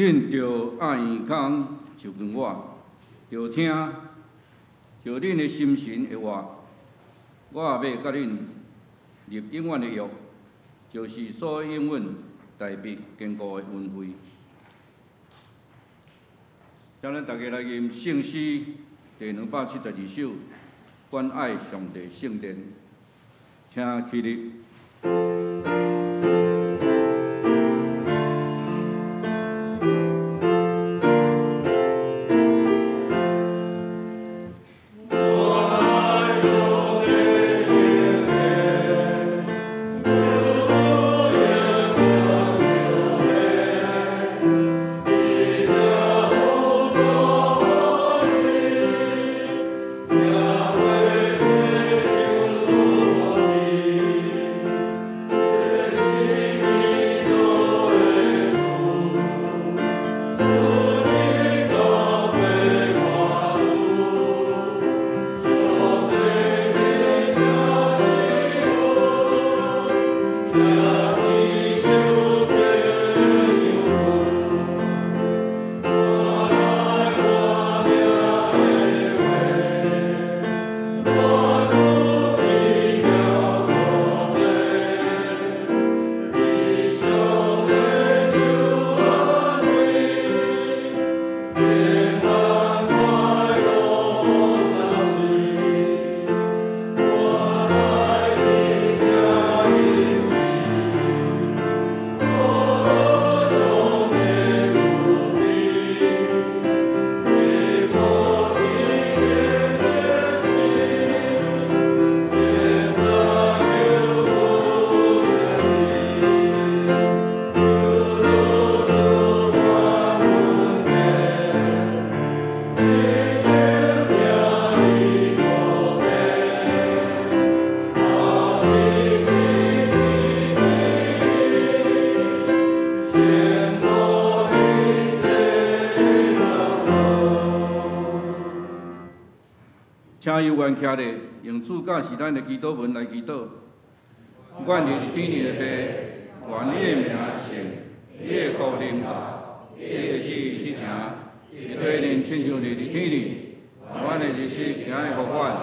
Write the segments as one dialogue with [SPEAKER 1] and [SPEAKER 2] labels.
[SPEAKER 1] 恁着爱耳孔就跟我，着听，就恁的心神的话，我也要甲恁立永远的约，就是所应允大笔坚固的恩惠。请咱大家来念圣诗第272首，关爱上帝圣殿，请起立。请有缘徛咧，用主教是咱的祈祷文来祈祷。愿你天里的爸，愿你的名圣，你的国临到，你的旨意执行，你对恁亲像你伫天里。阮的日子行的互阮，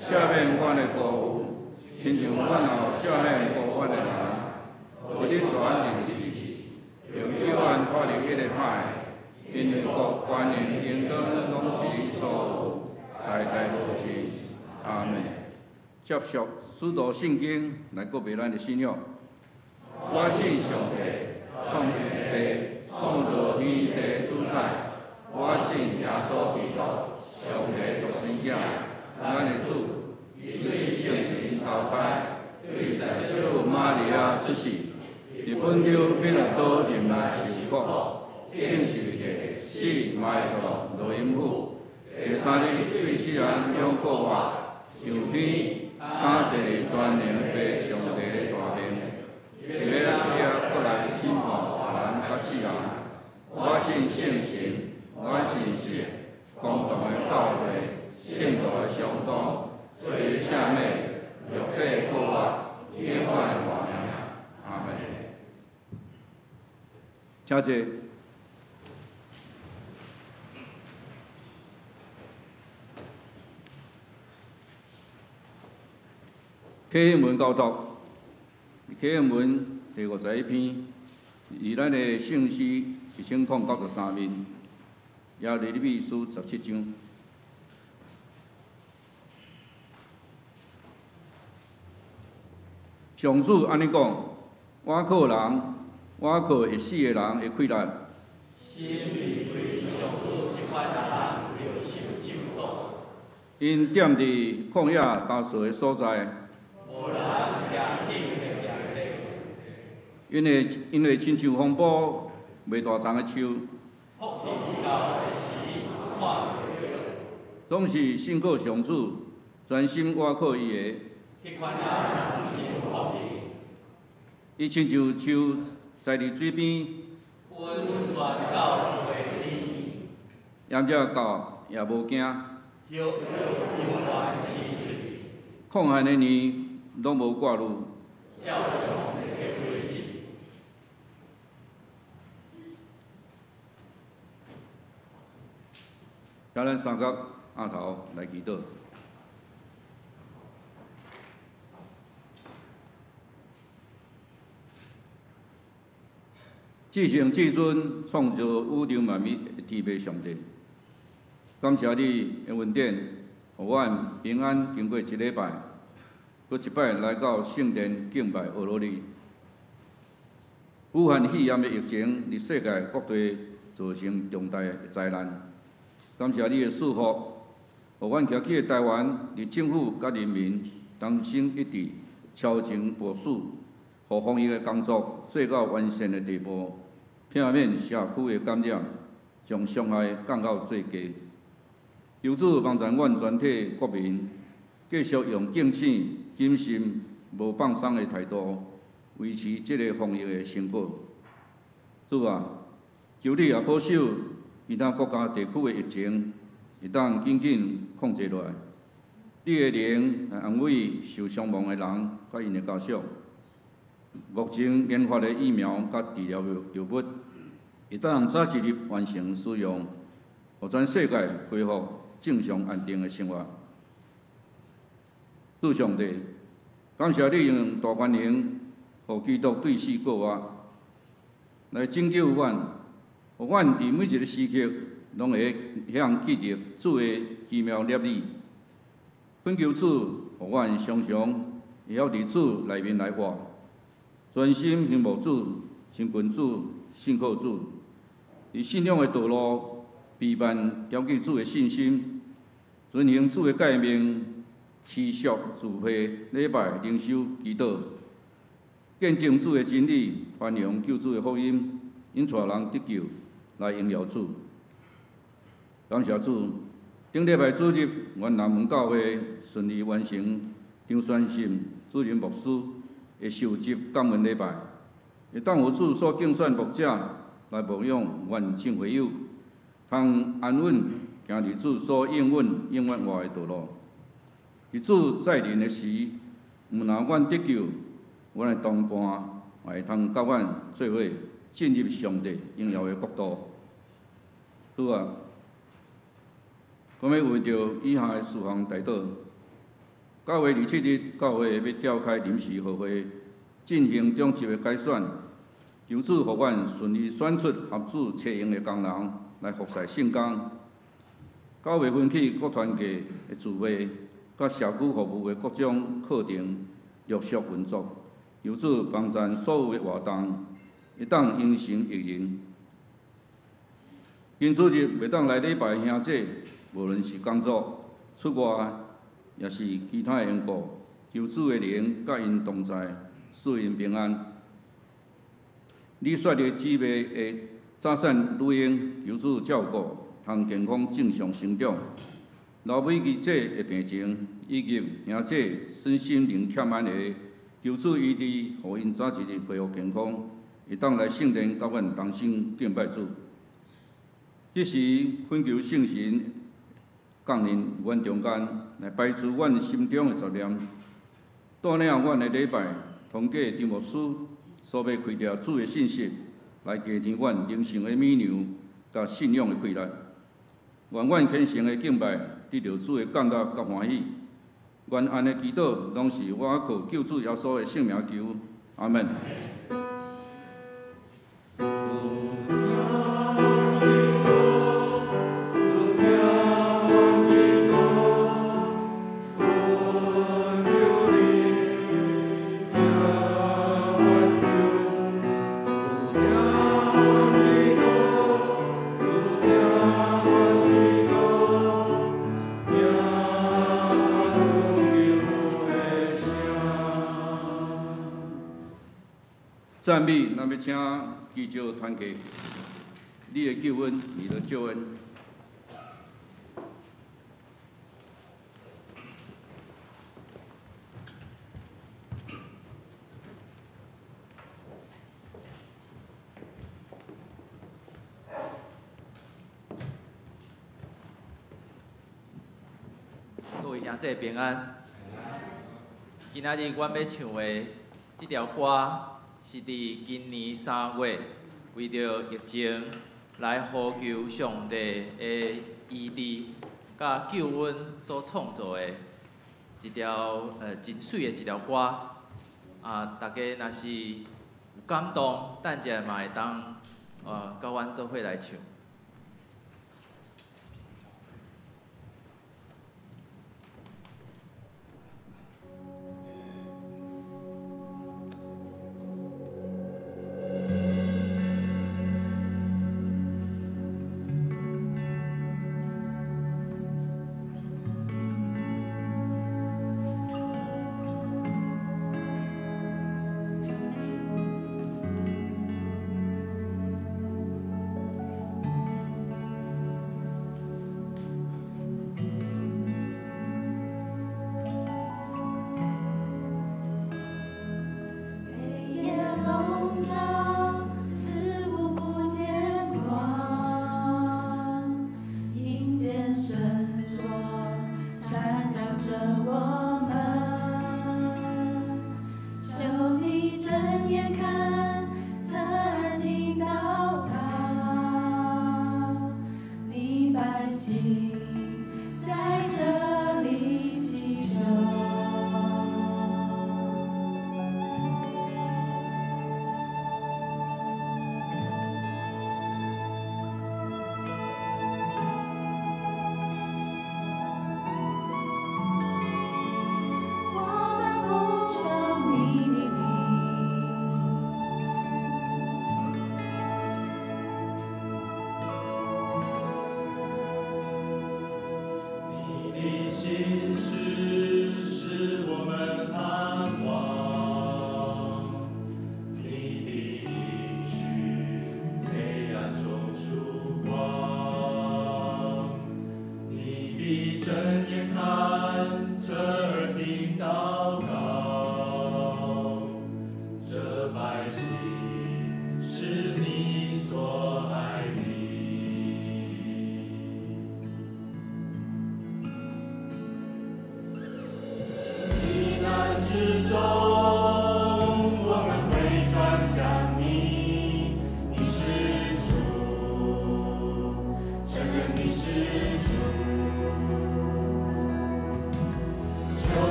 [SPEAKER 1] 赦免阮的过误，亲像阮也赦免过阮的人。互你传入去世，用永远脱离迄个歹，因为国、权、力、荣光拢是你所有，代代无尽。阿门。接续使徒圣经来告白咱的信仰。我信上帝，创立地，创造天地主宰。我信耶稣基督，上帝独生子，咱的主，伊对圣神投胎，对在小玛利亚出世，日本州彼拉多任来受苦，领受地死埋葬落阴府，第3日对世人永过活，上天感谢全能的上帝的大名，第2过来审判活人甲死人。我信圣神，我信神，公道的教会，圣道的相当，罪赦免，肉体过活，永远的活命。阿门。请坐。启示文教导，启示文第51篇，以咱的圣诗1093面，也利利比书17章。上主安尼讲：我靠人，我靠会死的人会溃烂。心里对上主即款人着受咒诅。因踮伫旷野焦燥的所在。无人行起的行地，因为亲像风暴袂大丛的树，福气到的时看袂着，总是信靠上主，专心倚靠伊的。迄款人真福气。伊亲像树栽伫水边，温泉到袂腻，炎热到也无惊，永远是嘴，抗旱的年。拢无挂入，照常的日子。请咱三角额头来祈祷。至圣至尊，创造宇宙万物的天父上帝，感谢你的恩典，互阮平安经过一礼拜，搁一摆来到圣殿敬拜阿罗尼。武汉肺炎的疫情伫世界各地造成重大的灾难，感谢你的赐福，互阮徛起的台湾，伫政府甲人民同心一致，超前部署，互防疫的工作做到完善的地步，避免社区的感染，将伤害降到最低。由此帮助阮全体国民继续用敬醒、谨慎、无放松的态度，维持这个防疫的成果。主啊，求你也保守其他国家地区的疫情，会当紧紧控制落来。你的灵来安慰受伤亡的人甲因的家属。目前研发的疫苗甲治疗药物，会当早一日完成使用，互全世界恢复正常安定的生活。主上帝，感谢你用大权能，互基督对死过活，来拯救阮，互阮伫每一个时刻拢会向记着主的奇妙业力。恳求主，互阮常常会晓伫主内面来活，专心仰慕主、亲近主、信靠主，伫信仰的道路陪伴调记主的信心，遵行主的诫命，持续自费礼拜灵修祈祷，见证主的真理，传扬救主的福音，引带人得救，来荣耀主。感谢主，顶礼拜主日，阮南门教会顺利完成张宣信主任牧师的受职感恩礼拜，会当有主所竞选牧者来牧养愿众会友，通安稳行伫主所应允我的道路。伫主再临的时，毋若阮得救，阮的同伴也会通甲阮做伙进入上帝荣耀的国度。主啊，我要为着以下的事项代祷。9月27日，教会要召开临时会会，进行中级的改选，求主互阮顺利选出合主车用的工人来服侍圣工。9月份起，各团契的聚会，甲社区服务的各种课程陆续运作，由主帮助所有的活动会当应承应人。今主日袂当来礼拜的兄弟，无论是工作、出外，也是其他的缘故，求主的灵甲因同在，使因平安。你率的姊妹的早产女婴，求主照顾，通健康正常成长。老尾儿子的病情，以及兄弟身心灵欠安的，求主医治，互因早一日恢复健康，会当来圣殿甲阮同心敬拜主。这时恳求圣神降临阮中间，来排除阮心中的杂念，带领阮的礼拜，通过张牧师所要开条主的信息，来加添阮灵性的美牛，甲信仰的快乐。愿阮虔诚的敬拜得到主的感觉甲欢喜。愿安的祈祷，拢是我靠救主耶稣的圣名求，阿门。赞美，咱要请祈祷团契，你的救恩，你的救恩。
[SPEAKER 2] 各位兄弟平安。今仔日阮要唱的这条歌，是伫今年3月为着疫情来呼求上帝的医治甲救恩所创造的一条真水的一条歌。大家若是有感动，等者嘛会当甲阮做伙来唱。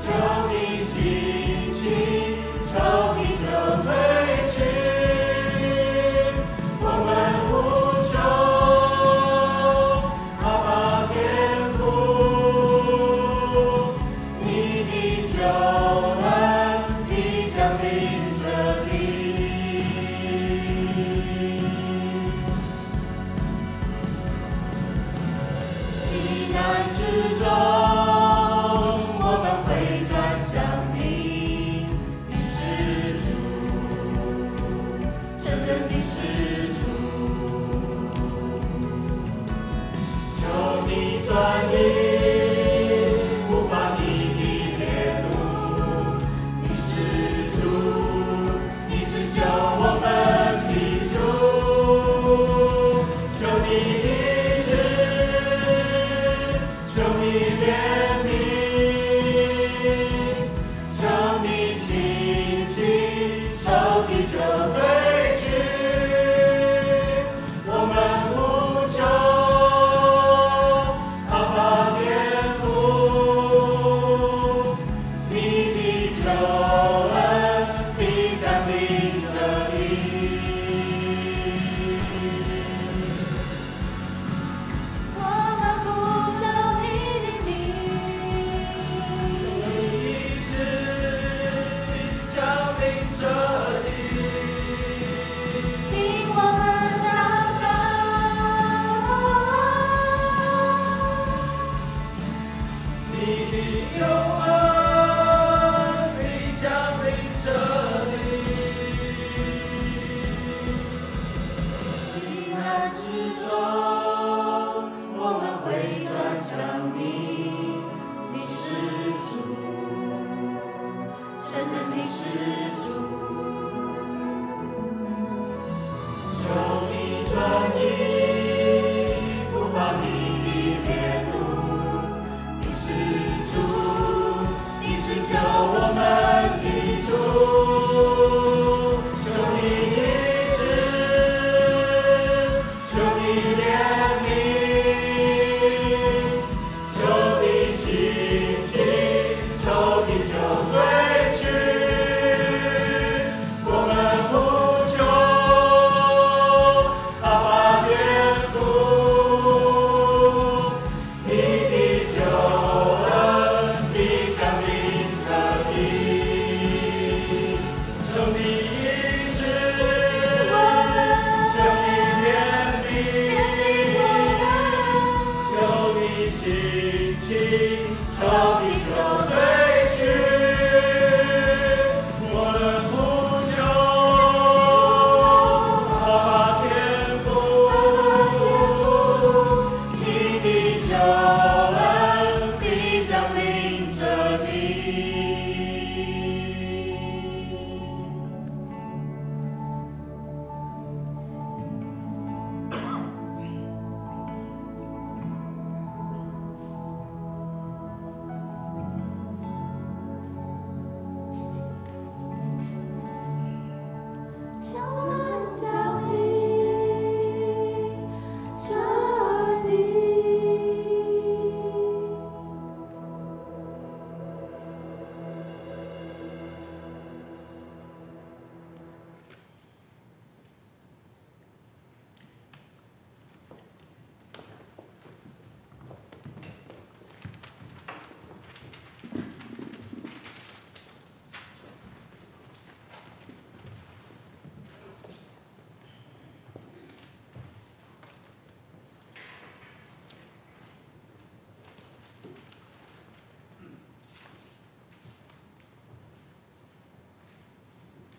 [SPEAKER 3] 求你兴起。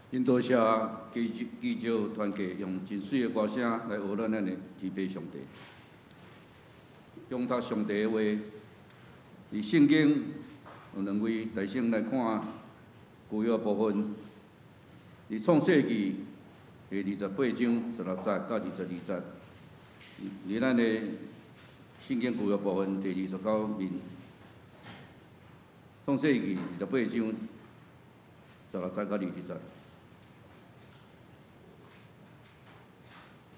[SPEAKER 1] 因多谢祈求团契用真水的歌声来学咱的天父上帝，用读上帝的话。伫圣经有两位大圣来看旧约部分，伫创世纪第28章16节到22节，伫咱的圣经旧约部分第29面，创世纪28章16节到20节。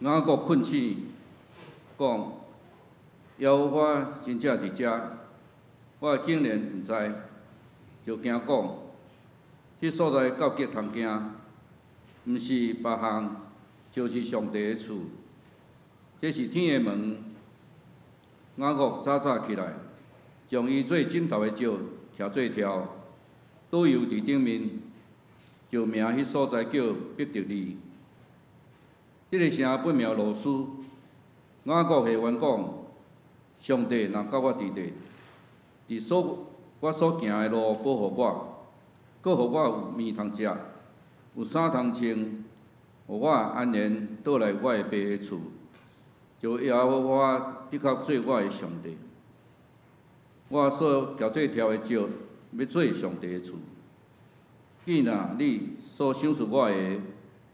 [SPEAKER 1] 雅各困醒，讲：耶和华真正伫遮，我竟然毋知，就惊讲：即所在到极通行，毋是别项，就是上帝的厝。这是天的门。雅各早早起来，将伊做枕头的石徛做条，倒油伫顶面，就名迄所在叫伯特利。这个城本名罗斯。雅各下愿讲：上帝若甲我伫地，我所行的路保护我，搁互我有面通食，有衫通穿，互我安然倒来我的爸的厝，就耶和华的确做我的上帝。我所徛做条的石，要做上帝的厝。既然你所赏赐我的，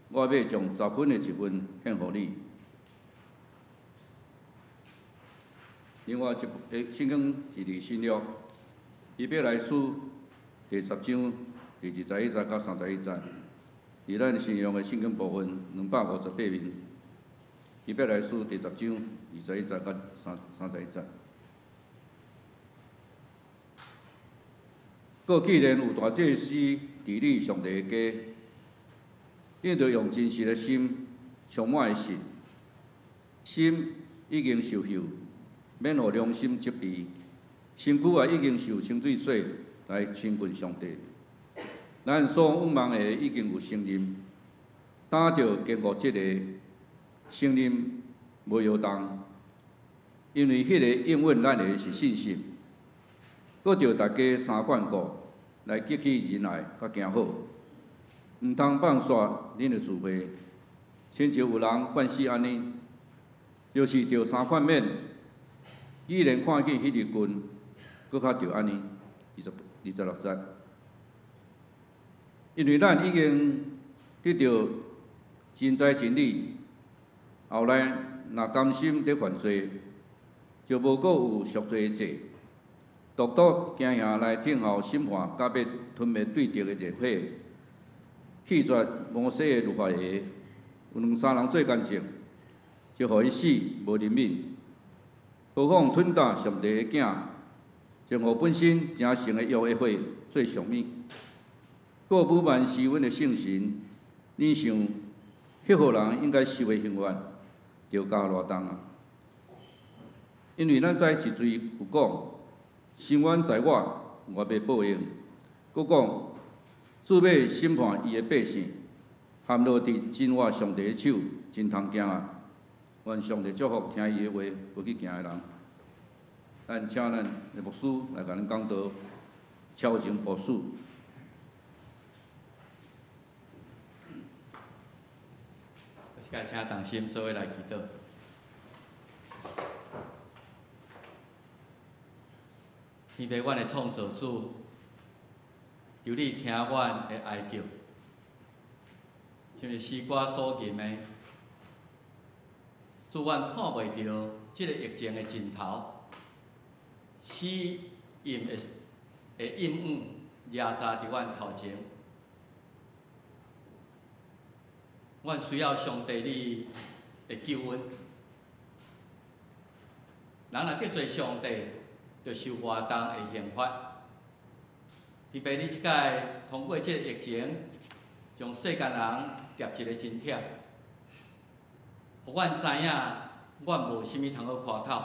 [SPEAKER 1] 我要将10分的1分献互你。另外一圣经是伫新约，以伯来书第10章第21节到31节，伫咱信用的圣经部分258面。以伯来书第10章21节到31节。搁既然有大祭司治理上帝的家，你着用真实的心，充满的信，心已经受休，免互良心责备，身躯也已经受清水洗，来亲近上帝。咱所仰望的已经有圣灵，打着坚固即个圣灵无摇动，因为迄个应允咱的是信心。搁着大家三管顾，来激起仁爱甲行好。毋通放煞恁的智慧，亲像有人惯死安尼，就是着三款面。既然看见迄日军，搁较着安尼26节，因为咱已经得到真知真理，后来若甘心伫犯罪，就无搁有赎罪的罪。独独惊吓来听候审判，甲要吞灭对敌的热火，弃绝摩西的律法下，有2、3人做干净，就互伊死无怜悯。何况吞打上帝的囝，将互本身真诚的约的火做上物，过补满施温的圣神，你想，迄号人应该受的刑罚，着加偌重啊？因为咱知一罪有讲。伸冤在我，我要报应。佫讲，主要审判伊的百姓，含落伫真我上帝的手，真通行啊！愿上帝祝福听伊的话，过去行的人。咱请咱的牧师来甲咱讲道，超前部署。
[SPEAKER 3] 我是该请同心做伙来祈祷。天父，阮的创造主，由你听阮的哀叫，像是诗歌所吟的，主，阮看袂到即个疫情的尽头，死阴的阴雨压榨伫阮头前，阮需要上帝你的救恩。人若得罪上帝，着受活动的刑罚。特别你即摆通过即个疫情，将世间人夹一个真忝，互阮知影，阮无啥物通好夸口，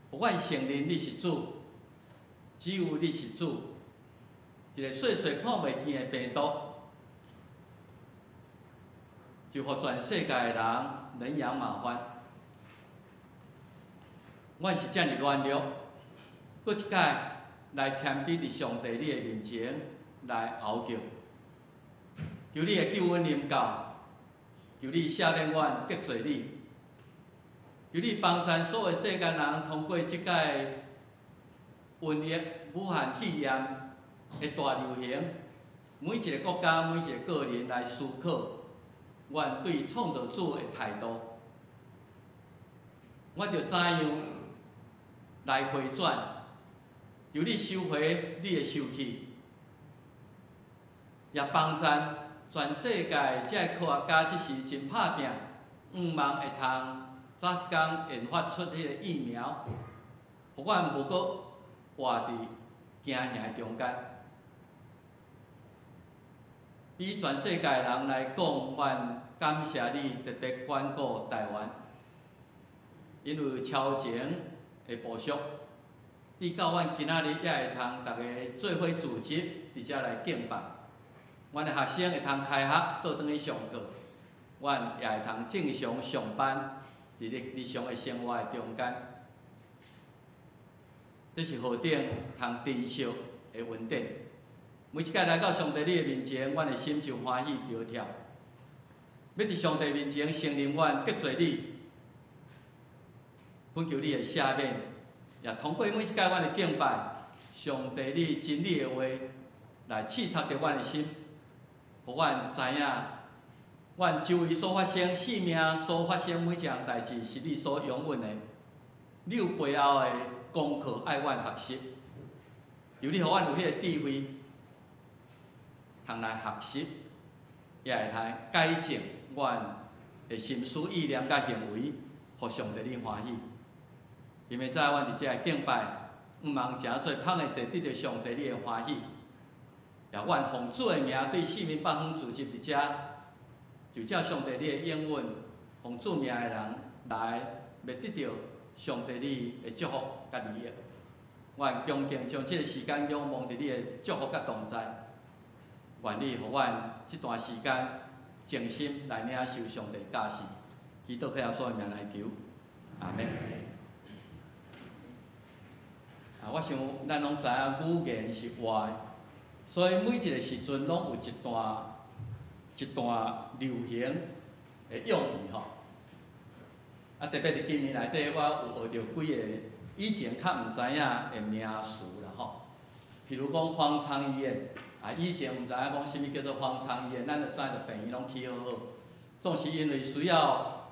[SPEAKER 3] 互阮承认你是主，只有你是主。一个细细看袂见的病毒，就互全世界的人人仰马翻。阮是遮尔软弱。搁一届来谦卑伫上帝你的面前来熬叫，求你的救恩临到，求你赦免阮得罪你，求你帮助所有世间人通过即届瘟疫、武汉肺炎的大流行，每一个国家、每一个个人来思考阮对创造主的态度。我着怎样来回转，由你收回你的受气，也帮助全世界这科学家即时真拍拼，望会通早一天研发出迄个疫苗，互阮无搁活伫惊吓的中间。以全世界人来讲，阮感谢你特别眷顾台湾。因为超前的部署，你到阮今仔日也会通大家做伙组织，伫遮来敬拜。阮的学生会通开学倒转去上课，阮也会通正常上班，伫日常的生活的中间。这是何等通珍惜的恩典。每一届来到上帝你的面前，阮的心就欢喜跳跳。要伫上帝面前承认阮得罪你。恳求你的赦免，也通过每一届阮的敬拜，上帝你真理的话来刺插着阮的心，互阮知影，阮周围所发生生命所发生每一样代志，是你所容允的。你有背后的功课爱阮学习，由你互阮有迄个智慧，通来学习，也会通改正阮的心思意念甲行为，互上帝你欢喜。因为在阮伫遮敬拜，毋望诚做捧的者得到上帝你的欢喜。也阮奉主的名对四面八方组织伫遮，就照上帝你的应允，奉主名的人来，要得到上帝你的祝福甲利益。阮恭敬将这个时间仰望伫你的祝福甲同在，愿你互阮这段时间静心来领受上帝教示。基督耶稣的名来求，阿门。我想咱拢知影语言是活的，所以每一个时阵拢有一段流行的用语吼。特别伫今年内底，我有学着几个以前较毋知影的名词啦吼。譬如讲方舱医院，以前毋知影讲啥物叫做方舱医院，咱就知着病院拢起好好，总是因为需要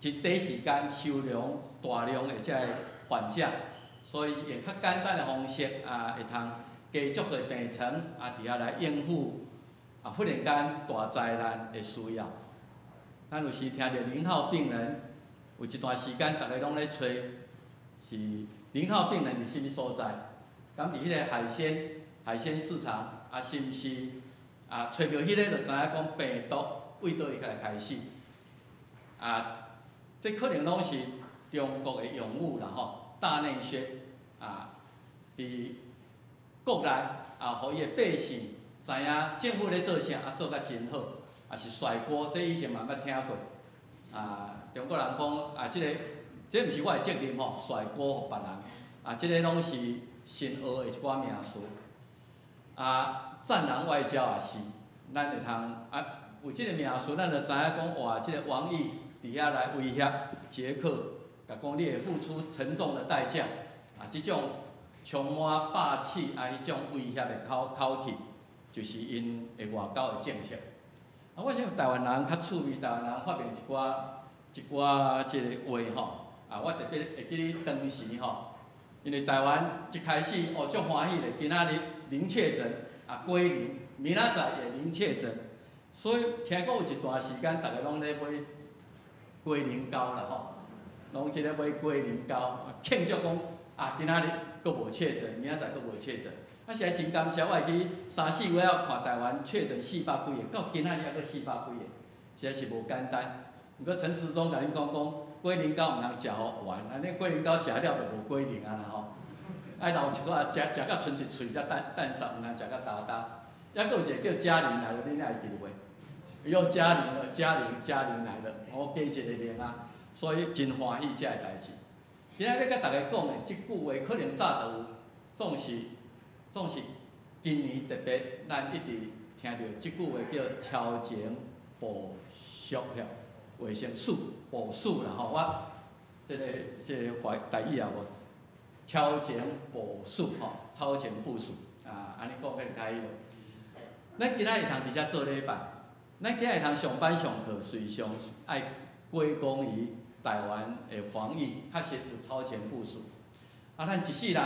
[SPEAKER 3] 一短时间收容大量的这个患者。所以用较简单的方式会通加足侪病床伫遐来应付忽然间大灾难的需要。咱有时听到零号病人，有一段时间大家拢咧找是零号病人伫什么所在？敢伫迄个海鲜市场是毋是找到迄个就知影讲病毒为倒位来开始？这可能拢是中国的用语啦吼。大内宣伫国内互伊的百姓知影政府咧做啥，做甲真好，是甩锅，这以前嘛捌听过。中国人讲这毋是我的责任吼，甩锅互别人。这个拢是新学的一寡名词。战狼外交也是，咱会通有这个名词，咱就知影讲哇，这个王毅伫遐来威胁捷克。甲讲你会付出沉重的代价，这种充满霸气迄种威胁的口气，就是因的外交的政策。我想台湾人较趣味，台湾人发明一寡即个话吼，我特别会记哩当时吼，因为台湾一开始足欢喜的，今仔日零确诊归零，明仔载也零确诊，所以听讲有一段时间，大家拢咧买龟苓膏啦吼。拢去咧买龟苓膏，庆祝讲今仔日阁无确诊，明仔载阁无确诊。实在真感谢，我会记3、4月要看台湾确诊400几个，到今仔日还阁400几个，实在是无简单。毋过陈时中甲恁讲龟苓膏毋通食互完，尼龟苓膏食了就无龟苓啦吼。爱留一撮食到剩一喙才蛋爽，毋通食到焦焦。还阁有一个叫嘉玲来了，恁爱记得袂？又嘉玲了，嘉玲来了，我加一个玲啊。所以真欢喜这个代志。今仔要甲大家讲的即句话，可能早就有，总是今年特别咱一直听听到即句话叫超前部署了，卫生署部署啦吼，我这个台语也无，超前部署吼，超前部署啊，安尼讲迄个台语咯。咱今仔会通伫遮做礼拜，咱今仔会通上班上课，随常爱归功于台湾的防疫，确实有超前部署。啊，咱一世人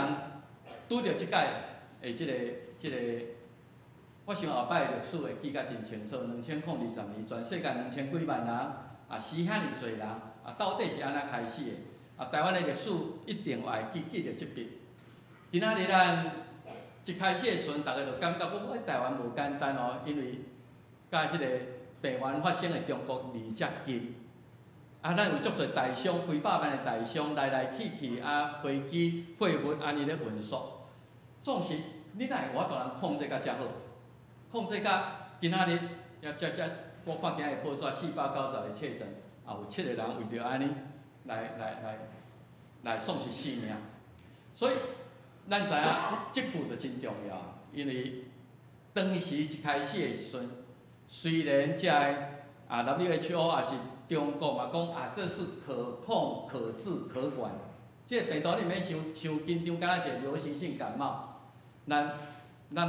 [SPEAKER 3] 拄着即届的即个，我想后摆的历史会记甲真清楚。2020年，全世界2000几万人，啊死遐尼侪人，啊到底是安怎开始的？啊，台湾的历史一定会记着即笔。今仔日咱一开始的时阵，大家就感觉讲，台湾无简单哦，因为甲迄个病源发生的中国离遮近。啊，咱有足侪大商，几百万的大商来来去去，啊，飞机、货物安尼咧运输，总是你哪会我大人控制甲遮好？控制甲今仔日也我看今日报纸490个确诊，也有7个人为着安尼来丧失性命。所以咱知影即步就真重要，因为当时一开始的时阵，虽然遮个WHO 也是中国嘛讲啊，这是可控、可治、可管。即个病毒你免伤紧张，敢若一个流行性感冒。咱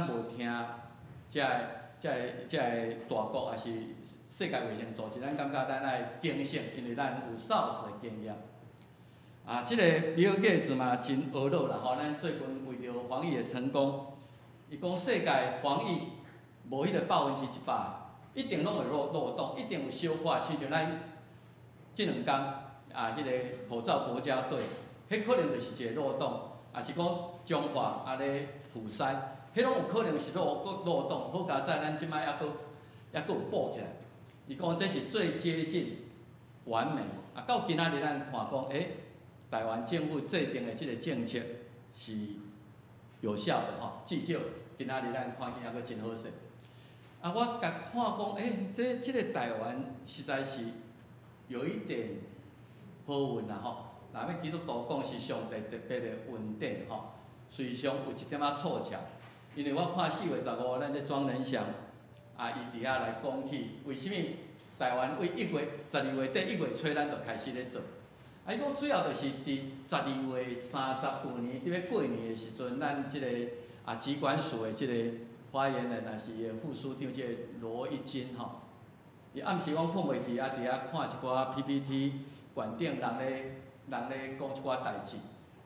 [SPEAKER 3] 无听这个大国也是世界卫生组织，咱感觉咱爱警醒，因为咱有 SARS 的经验。啊，即个比尔盖茨嘛真懊恼啦吼，咱最近为着防疫的成功，伊讲世界防疫无迄个100%，一定拢会漏洞，一定有小可，亲像咱即2天啊，迄个口罩国家队，迄可能就是一个漏洞，也是讲中华啊咧釜山，迄拢有可能是漏洞。好佳在咱即摆还佫有补起来。伊讲这是最接近完美。啊，到今仔日咱看讲，台湾政府制定的即个政策是有效的吼，至少今仔日咱看见还佫真好势。啊，我甲看讲，即个台湾实在是有一点好运啦吼。若要基督徒讲是上帝特别的稳定吼，随常有一点仔凑巧。因为我看4月15日，咱这庄仁祥啊，伊伫遐来讲起，为什么台湾为1月、12月底1月初咱就开始咧做？啊，伊讲主要就是伫12月35年，伫要过年的时阵，咱即个啊疾管署的即个发言人，也是伊的副署长，即个罗一金吼，伊暗时我困袂去，啊伫遐看一寡 PPT， 馆顶人咧讲一寡代志，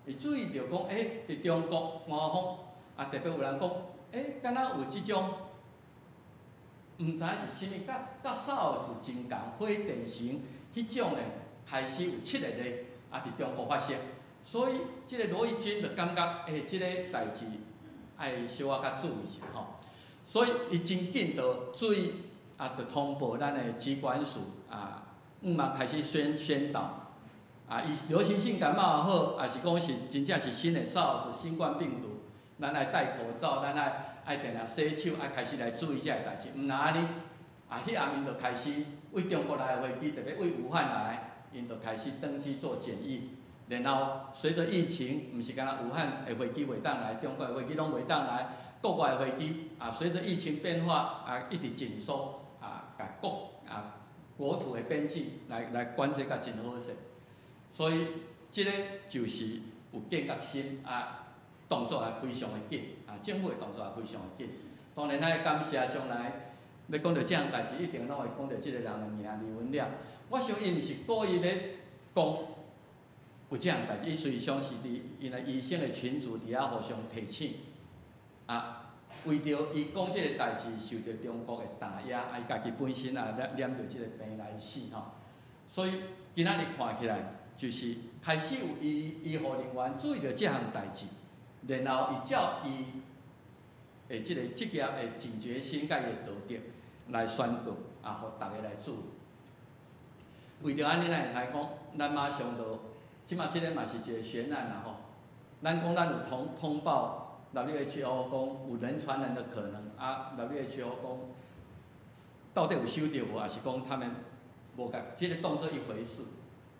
[SPEAKER 3] 伊注意到讲，伫中国官方啊特别有人讲，敢若有即种，毋知是啥物，甲 SARS 真共，火电城迄种咧。开始有7个咧，啊，伫中国发生，所以即个罗义军就感觉，即个代志爱小可较注意一下吼。所以伊真紧就注意，啊，就通报咱的疾管署啊，嘛开始宣导，啊，伊流行性感冒也好，也是讲是真正是新的 SARS 新冠病毒，咱爱戴口罩，咱爱定定洗手，爱开始来注意遮个代志。毋若安尼，啊，迄暗暝就开始为中国来的飞机，特别为武汉来。因就开始登机做检疫，然后随着疫情，毋是干那武汉的飞机袂当来，中国的飞机拢袂当来，国外的飞机啊，随着疫情变化啊，一直紧缩啊，甲国土的边境来管制甲真好势，所以即个就是有警觉心啊，动作也非常的紧啊，政府的动作也非常的紧。当然，咱会感谢将来要讲到这样代志，一定拢会讲到即个人的名李文亮。我想伊毋是故意咧讲有这样代志，伊随常是伫因的医生的群组底下互相提醒，啊，为着伊讲即个代志受到中国的打压，啊，伊家己本身也染着即个病来死吼，所以今仔日看起来就是开始有医护人员注意到这项代志，然后伊照伊的即个职业的警觉心甲伊的道德来宣告，啊，互大家来注意。为着安尼，咱会使讲，咱马上就，即马即个嘛是一个悬案啦吼。咱讲咱有通报 WHO 讲有人传人的可能，啊 WHO 讲到底有收到无，还是讲他们无甲即个当做一回事。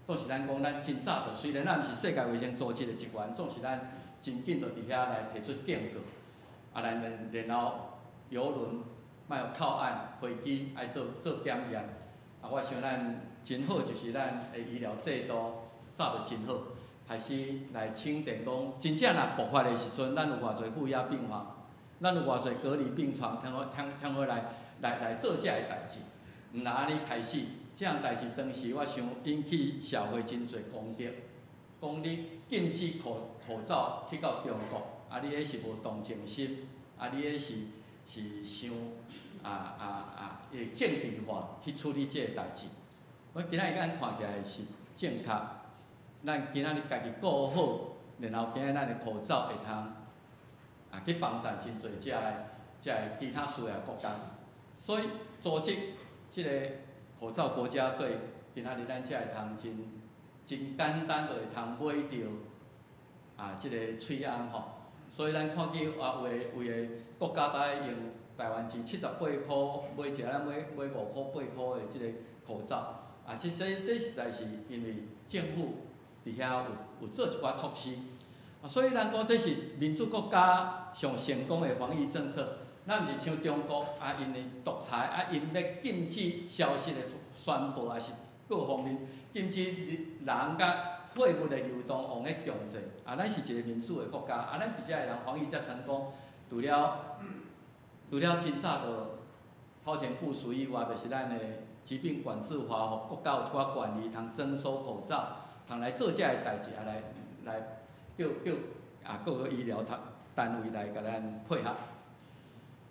[SPEAKER 3] 总是咱讲，咱真早就，虽然咱毋是世界卫生组织的一员，总是咱真紧就伫遐来提出警告，啊来然后邮轮莫有靠岸飞机爱做检验。啊，我想咱真好，就是咱的医疗制度走得真好，开始来请电讲，真正若爆发的时阵，咱有偌侪负压病房，咱有偌侪隔离病床，通回来做遮个代志。毋若安尼开始，即项代志当时我想引起社会真侪攻击，讲你禁止口罩去到中国，啊，你迄是无同情心，啊，你迄是伤政治化去处理即个代志。我今仔日咱看起来是正确，咱今仔日家己顾好，然后今仔咱的口罩会通去帮助真侪遮个其他需要的国家，所以组织即个口罩国家队，今仔日咱才会通真简单就会通买到即个喙安吼。所以咱看见有的国家大概用台湾钱78箍买一个，咱买5箍8箍的即个口罩。这实在是因为政府伫遐有做一寡措施。所以咱讲这是民主国家上成功的防疫政策。咱毋是像中国因为独裁因要禁止消息的宣布，也是各方面禁止人甲货物的流动往咧强制。咱是一个民主的国家，咱伫遮个人防疫遮成功，除了真早就超前部署以外，就是咱的疾病管制法，互国家有一寡管理，通征收口罩，通来做遮个代志，来叫各个医疗单位来甲咱配合。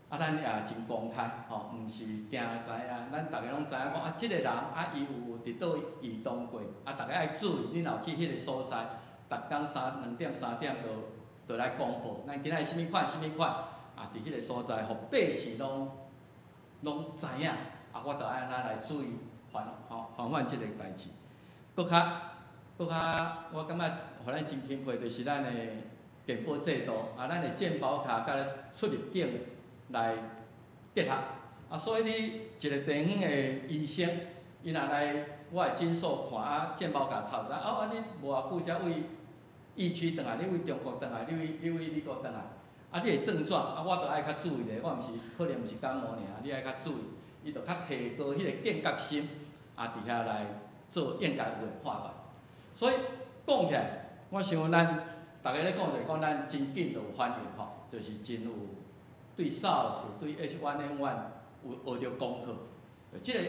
[SPEAKER 3] 咱也真公开，毋是惊知影，咱逐个拢知影讲即个人伊有伫倒移动过，逐个爱注意，你若去迄个所在，逐工2点3点就来公布，咱今仔日啥物款，伫迄个所在，互百姓拢知影，我着爱安怎来注意防范即个代志。搁较，我感觉互咱真钦佩，就是咱的健保制度，咱的健保卡甲出入境来结合。所以你一个地方的医生，伊若来我的诊所看，健保卡插入，你无偌久才为疫区转来，你为中国转来，你为美国转来。你的症状，我着爱较注意咧，我可能毋是感冒尔，你爱较注意，伊着较提高迄个警觉心，伫遐来做应该有的判断。所以讲起来，我想咱逐个咧讲就是讲咱真紧就有反应吼，就是真有对 SARS、对 H1N1 有学着功课。即个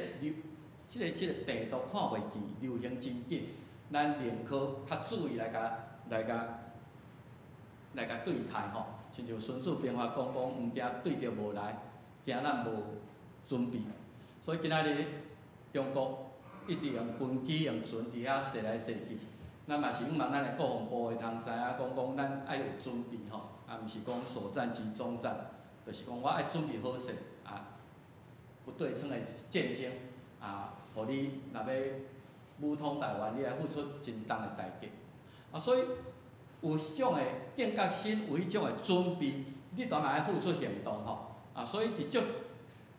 [SPEAKER 3] 病毒看袂见，流行真紧，咱联科较注意来甲对待吼。亲像孙子兵法讲，毋惊对着无来，惊咱无准备。所以今仔日中国一直用军机、用船伫遐射来射去，咱嘛是希望咱的国防部会通知影，讲咱爱有准备吼，毋是讲首战即终战，就是讲我爱准备好势不对称的战争互你若要武统台湾，你爱付出真重的代价。所以有迄种的警觉心，有迄种的准备，你当然爱付出行动吼。所以伫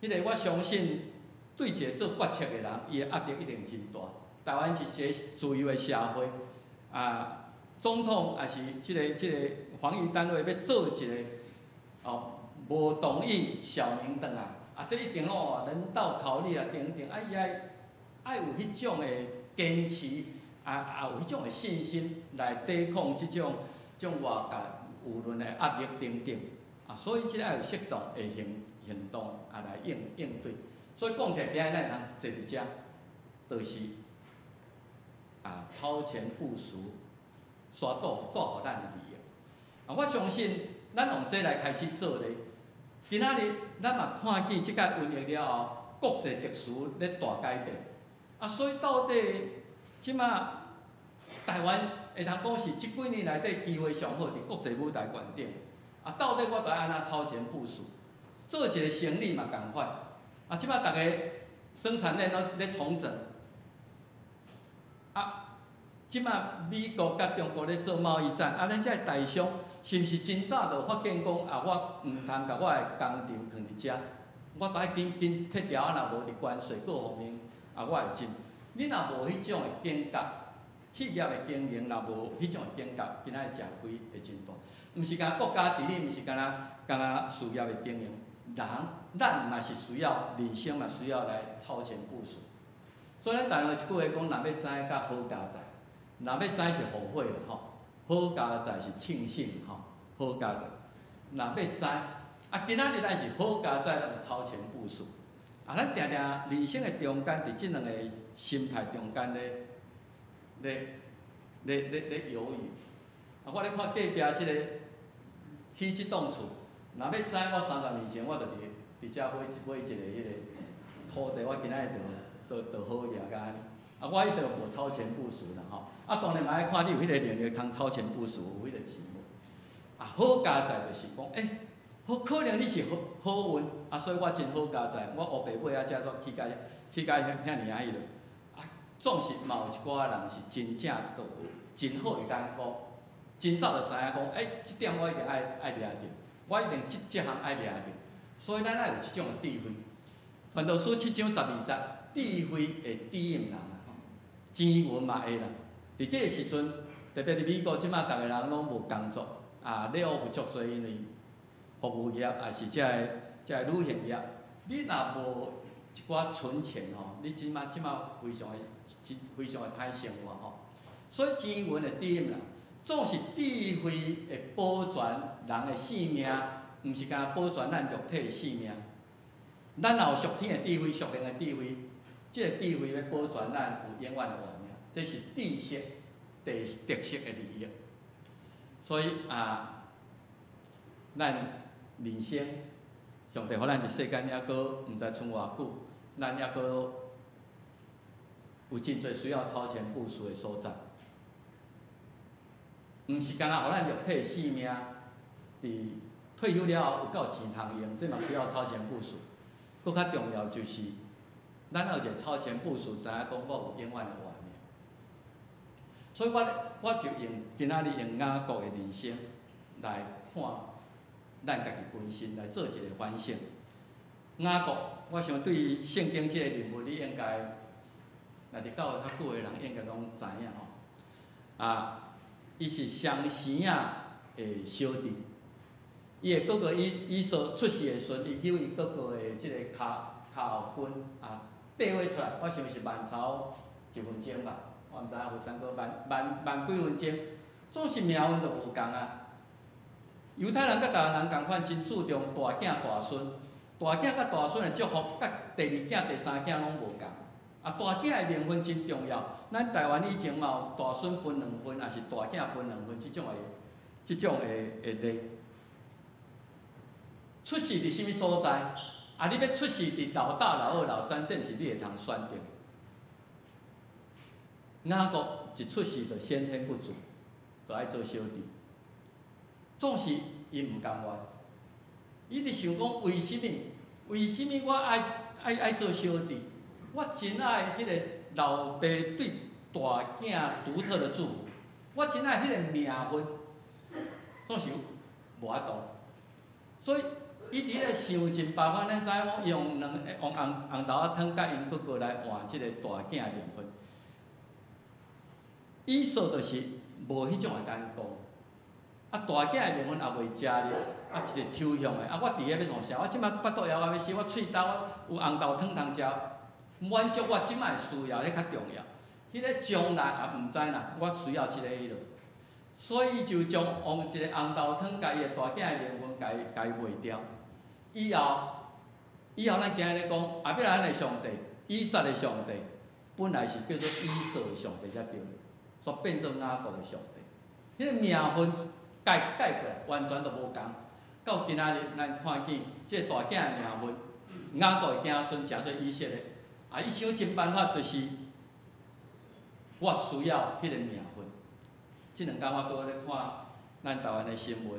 [SPEAKER 3] 迄个我相信，对一个做决策的人，伊的压力一定真大。台湾是一个自由的社会，总统也是即个防疫单位要做一个无同意小民转来，这一定人道考虑等，伊爱有迄种的坚持，也有迄种的信心来抵抗即种外界舆论的压力等。所以即个要有适当的行动来应对。所以讲起来，今日咱会通坐伫遮，就是超前部署，带互咱的利益。我相信咱用这来开始做咧。今仔日咱嘛看见即届瘟疫了后，国际特殊咧大改变。所以到底即马台湾会通讲是即几年内底机会上好伫国际舞台悬顶。到底我着爱安怎超前部署？做一个生意嘛共款。即马逐个生产链拢咧重整。即马美国甲中国咧做贸易战，咱遮大商是毋是真早就发现讲我毋通甲我的工厂囥伫遮，我着爱紧撤条，若无伫关税各方面我会进。你若无迄种的警觉，企业的经营若无迄种的警觉，今仔日食亏会真大。毋是干国家治理，毋是干事业的经营，咱嘛是需要人生嘛需要来超前部署。所以咱台湾一句话讲，若要知甲好家在，若要知是后悔啦吼，好家在是庆幸吼，好家在。若要知，今仔日咱是好家在，咱就超前部署。咱定定人生的中间，伫即两个心态中间咧犹豫。我咧看隔壁即个起即栋厝，若要知我30年前我就伫遮买一个迄个土地，我今仔日就好业甲安尼。我一定无超前部署啦吼。当然嘛爱看你有迄个能力通超前部署，有迄个钱无。好家在就是讲，好可能你是好运，所以我真好家在，我乌白买遮做去甲遐尔迄落。总是嘛有一寡人是真正都有真好的眼光，真早就知影讲，即点我一定爱掠着，我一定即项爱掠着。所以咱爱有即种的智慧。传道书7章12节，智慧会指引人啊，钱运嘛会啦。伫即个时阵，特别伫美国，即马逐个人拢无工作，咧学付足多，因为服务业也是遮个旅行业，你若无一寡存钱吼，你即马非常的歹生活吼。所以钱运会指引人，总是智慧会保全人的性命，毋是干保全咱肉体的性命。咱若有属天的智慧、属灵的智慧，即个智慧要保全咱有永远的活命，这是知识、特色的利益。所以咱人生，上帝互咱伫世间还阁毋知剩偌久，咱还阁有真侪需要超前部署的所在。毋是干互咱肉体的性命，伫退休了后有够钱通用，这嘛需要超前部署。搁较重要就是，咱有一个超前部署，知影讲我有永远的活命。所以我就用今仔日用雅各的人生来看咱家己本身，来做一个反省。雅各，我想对于圣经即个人物，你应该，若伫教会较久的人应该拢知影吼。伊是双生啊的小弟。伊的哥哥伊所出世的时阵，伊救伊哥哥的即个脚后跟缀位出来，我想是万朝1分钟吧，我毋知影有三个万几分钟，总是命运就无共啊。犹太人甲台湾人共款，真注重大囝大孙，大囝甲大孙的祝福，甲第2囝、第3囝拢无共。大囝的名分真重要，咱台湾以前嘛有大孙分2份，也是大囝分2份，即种的例。出世伫什么所在？你要出世伫老大、老2、老3，这是你会通选择的。雅各一出世就先天不足，就爱做小弟。总是伊毋甘愿，伊伫想讲为什么？为什么我爱做小弟？我真爱迄个老爸对大囝独特的祝福，我真爱迄个名分，总是无法度。所以伊伫咧想尽办法，咱知影用红豆仔汤甲因哥哥来换即个大囝的名分。意思就是无迄种的眼光。大囝的名分也未食哩，一个抽象的。我伫遐要创啥？我即摆腹肚枵要死，我喙焦，我有红豆汤通食，满足我即摆的需要，迄较重要。迄个将来也毋知啦，我需要即个迄落。所以就将用一个红豆汤，甲伊的大囝的名分，甲伊卖掉。以后咱今日讲，后壁咱的上帝，以撒的上帝，本来是叫做以扫的上帝才对，所变做雅各的上帝。迄个名分改过来，完全都无共。到今仔日，咱看见即个大囝的名分，雅各的子孙诚做以色列。伊想尽办法，就是我需要迄个名分。即2天我搁咧看咱台湾的新闻。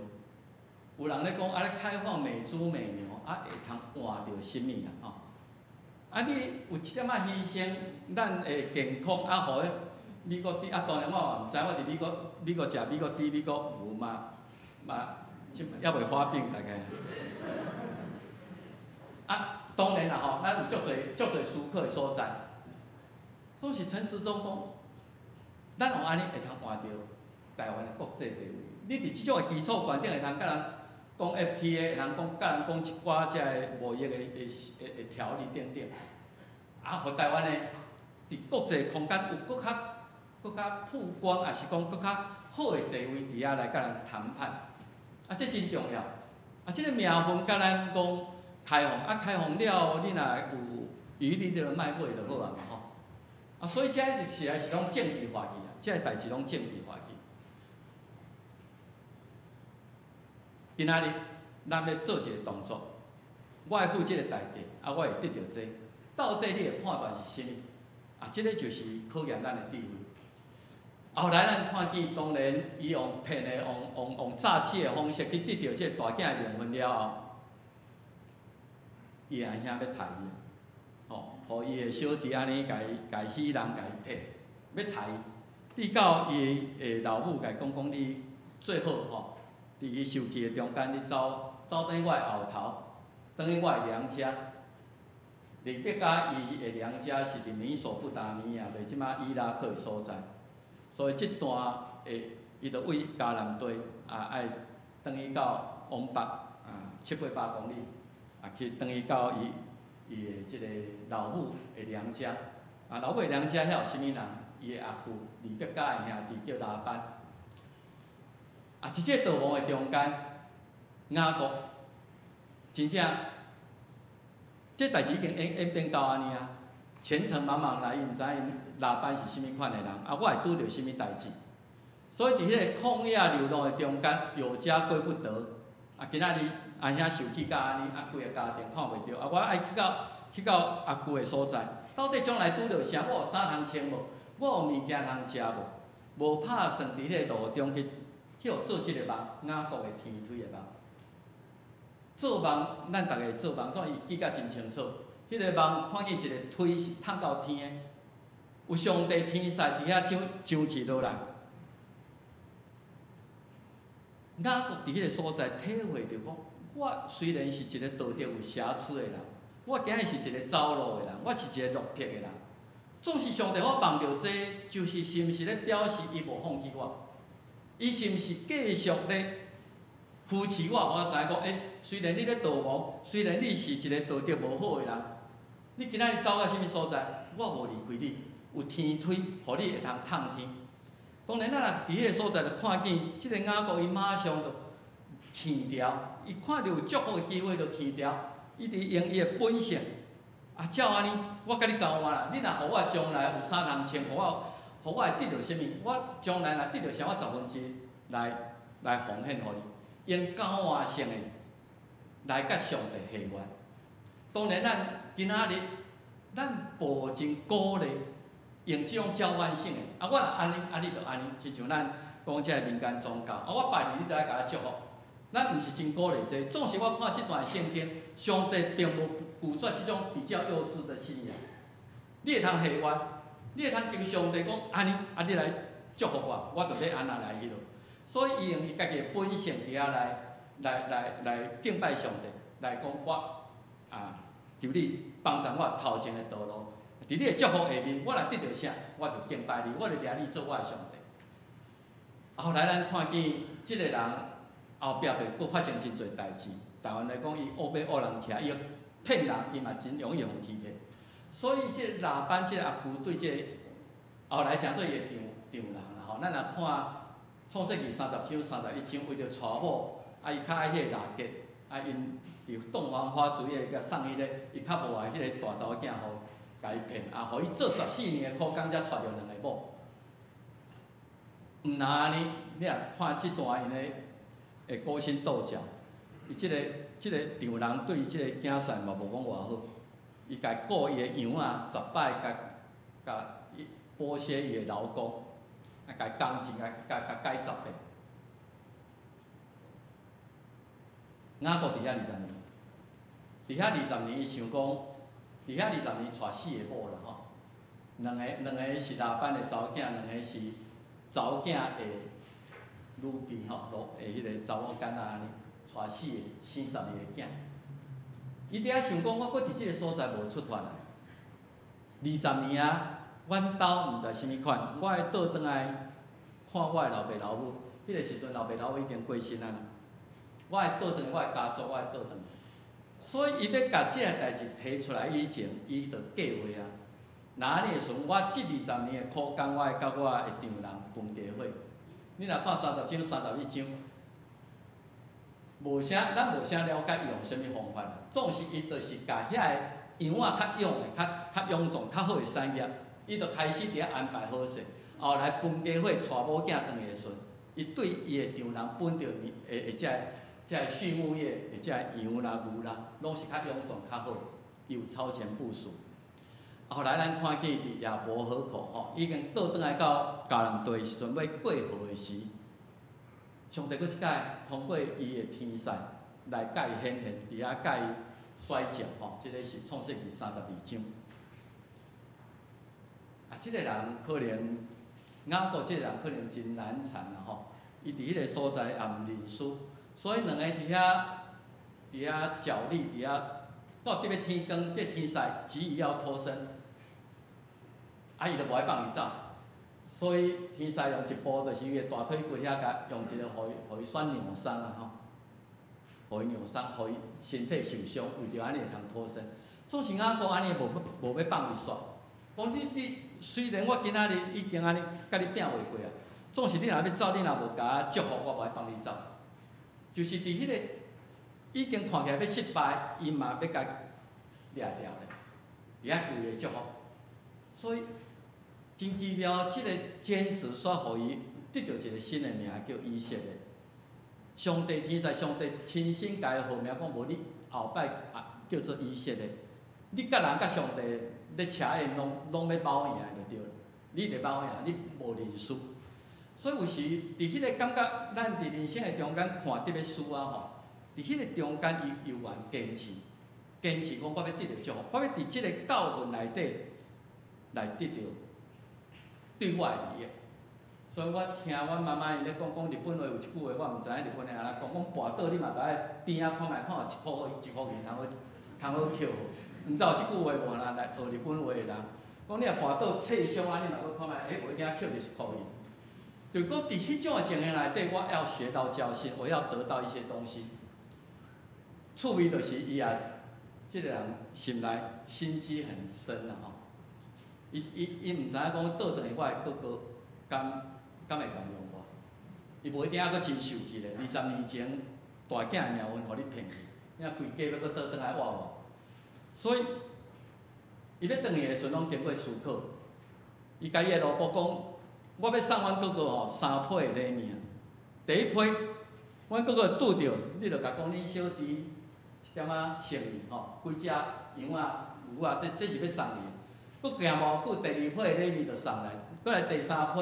[SPEAKER 3] 有人咧讲咧开放美猪美牛，会通换着什么啦吼？你有一点仔牺牲，咱的健康互迄美国猪当然我嘛毋知，我伫美国食美国猪、美国牛嘛，还袂发病大概。当然啦吼，咱有足侪思考的所在，总是陈时中讲，咱用安尼会通换着台湾的国际地位。你伫即种的基础观点会通甲人讲 FTA， 人讲甲人讲一寡遮个贸易的条例等等，啊，互台湾的伫国际空间有搁较曝光，也是讲搁较好的地位伫遐来甲人谈判，啊，这真重要。啊，这个名分甲咱讲开放，啊，开放了，你若有余力，你就卖买就好啊嘛吼。啊，所以这是还是拢政治化去啊，这代志拢政治化去。今仔日咱要做一个动作，我会负这个代价，啊，我会得到这，到底你的判断是啥物？啊，这个就是考验咱的智慧。后来咱看见，当然伊用骗的、用诈欺的方式去得到这个大囝的名分了后，伊阿兄要杀伊，吼，互伊的小弟安尼甲伊欺人、甲伊骗，要杀伊。直到伊的老母甲伊讲你最好吼。伫伊受气的中间，你走等于我的后头，等于我的娘家。离别甲伊的娘家是伫美索不达米亚，就是即马伊拉克的所在。所以即段伊就为迦南地爱等于到往北700-800公里，去等于到伊的即个老母的娘家。老母的娘家遐有啥物人？伊的阿舅离别甲的兄弟叫拉班。伫这个逃亡的中间，雅各真正，这代志已经演变到安尼啊！前程茫茫来，伊毋知影拉班是啥物款的人，我会拄着啥物代志？所以伫迄个旷野流浪的中间，有家归不得。今仔日阿兄受气甲安尼，规个家庭看袂着。我爱去到阿舅的所在，到底将来拄着啥？我有衫通穿无？我有物件通食无？无拍算伫迄个路中去互做即个梦，雅各的天推的梦。做梦，咱逐个做梦，怎伊记甲真清楚。迄个梦看见一个推是探到天的，有上帝天使伫遐上去落来。雅各伫迄个所在体会着讲，我虽然是一个道德有瑕疵的人，我今日是一个走路的人，我是一个落魄的人。总是上帝我梦着这，就是是毋是咧表示伊无放弃我？伊是毋是继续咧扶持我？我知影讲，虽然你咧逃亡，虽然你是一个道德无好的人，你今仔日走到啥物所在，我无离开你，有天推，互你会通探天。当然，咱若伫迄个所在，就看见即个雅各，伊马上就天条，伊看到有祝福的机会就天条，伊伫用伊的本性，照安尼，我甲你交换啦，你若互我将来有衫通穿，互我会得到啥物？我将来若得到啥，我1/10来奉献互你，用交换性的来甲上帝下愿。当然，咱今仔日咱保证鼓励用即种交换性的，我若安尼，你就安尼，亲像咱讲即个民间宗教，我拜你，你就爱甲我祝福。咱毋是真鼓励这，总是我看即段圣经，上帝并无拒绝即种比较幼稚的信仰。你会通下愿。你会通求上帝讲安尼，你来祝福我，我就要安那来去咯。所以伊用伊家己的本性伫遐来敬拜上帝，来讲我求你帮助我头前的道路。伫你的祝福下面，我若得到啥，我就敬拜你，我就掠你做我的上帝。后来咱看见即个人后壁就佫发生真侪代志。台湾来讲，伊乌马乌人徛，伊骗人，伊嘛真容易互欺骗。所以，即个拉班，即个阿舅对即个后来诚做伊的丈人啦吼。咱若看创世纪30章、31章，为着娶某，伊较爱迄个拉结，因伫洞房花烛夜甲送迄个，伊较无爱迄个大查某囝互甲伊骗，互伊做14年的苦工才娶着2个某。毋若安尼，你若看即段因的勾心斗角，伊即个丈人对伊即个囝婿嘛无讲偌好。伊家顾伊的羊10摆，甲剥削伊的劳工，甲工钱甲改10遍。雅各伫遐20年，伫遐20年，伊想讲，伫遐20年娶4个某啦吼，两个是拉班的查某囝，两个是查某囝的女婢吼，迄个查某囡仔安尼，娶4个，生12个囝。伊伫遐想讲，我搁伫即个所在无出脱来，20年阮兜毋知啥物款，我会倒转来看我的老爸老母。迄个时阵，老爸老母已经过身啊。我会倒转我的家族，我会倒转。所以伊要甲即个代志提出来以前，伊就计划啊。那安尼的时阵，我这20年的苦工，我会甲我的丈人分家伙。你若看30章、31章，咱无啥了解伊用啥物方法，总是伊就是甲遐个样仔较勇的、较勇壮、较好的产业，伊就开始伫遐安排好势。后来分家伙带某囝转去的时阵，伊对伊的丈人本着即个畜牧业的即个羊啦、牛啦，拢是较勇壮、较好，伊有超前部署。后来咱看见伫亚伯河口吼，已经倒转来到迦南地时阵要过河的时，上帝佫一摆通过伊的天使来甲伊显现，伫遐甲伊摔跤吼，即个是创世纪32章。啊，即个人可能雅各即个人可能真难缠啦吼，伊伫迄个所在也毋认输，所以两个伫遐角力，伫遐到伫要天光，这天使急于要脱身。伊就无爱放伊走，所以天使用一步，就是伊个大腿骨遐甲用一个，互伊选扭伤啊吼，互伊扭伤，互伊身体受伤，为着安尼会通脱身。总是雅各安尼无要放伊煞，讲你虽然我今仔日已经安尼甲你拼话过啊，总是你若要走，你若无甲我祝福，我无爱放你走。就是伫迄个已经看起来要失败，伊嘛要甲掠掉咧，伫遐求伊祝福，所以。真奇妙，即个坚持煞互伊得到一个新的名叫以色列。上帝天使，上帝亲身甲伊号名，讲无你后摆叫做以色列。你甲人甲上帝咧车缘，拢要跑赢就对了。你得跑赢，你无认输。所以有时伫迄个感觉，咱伫人生的中间看得要输啊吼，伫迄个中间伊犹原坚持讲我要得到祝福，我要伫即个教训内底来得到。对我的利益，所以我听阮妈妈伊咧讲日本话有一句话，我毋知影日本的安怎讲，讲跋倒你嘛甲边仔看觅看有1箍银通好捡，毋知有即句话无？若来学日本话的人，讲你若跋倒刺伤啊，你嘛搁看觅，无一定捡着1箍银。就讲伫迄种的情形内底，我要学到教训，我要得到一些东西。趣味就是伊也，即个人心内心机很深啊吼。伊毋知影讲倒转去，我的哥哥敢会原谅我？伊无一定还佫真受气咧。20年前大囝的命运，互你骗去，你啊规家要佫倒转来活我。所以，伊要转去的时阵，拢经过思考。伊甲伊的老婆讲：我要送阮哥哥吼3批的礼物。第一批，阮哥哥拄着，你着甲讲你小弟一点仔诚意吼，几只羊仔、牛仔，这是要送你。佫行无久，第2批的礼物就送来，佫来第3批，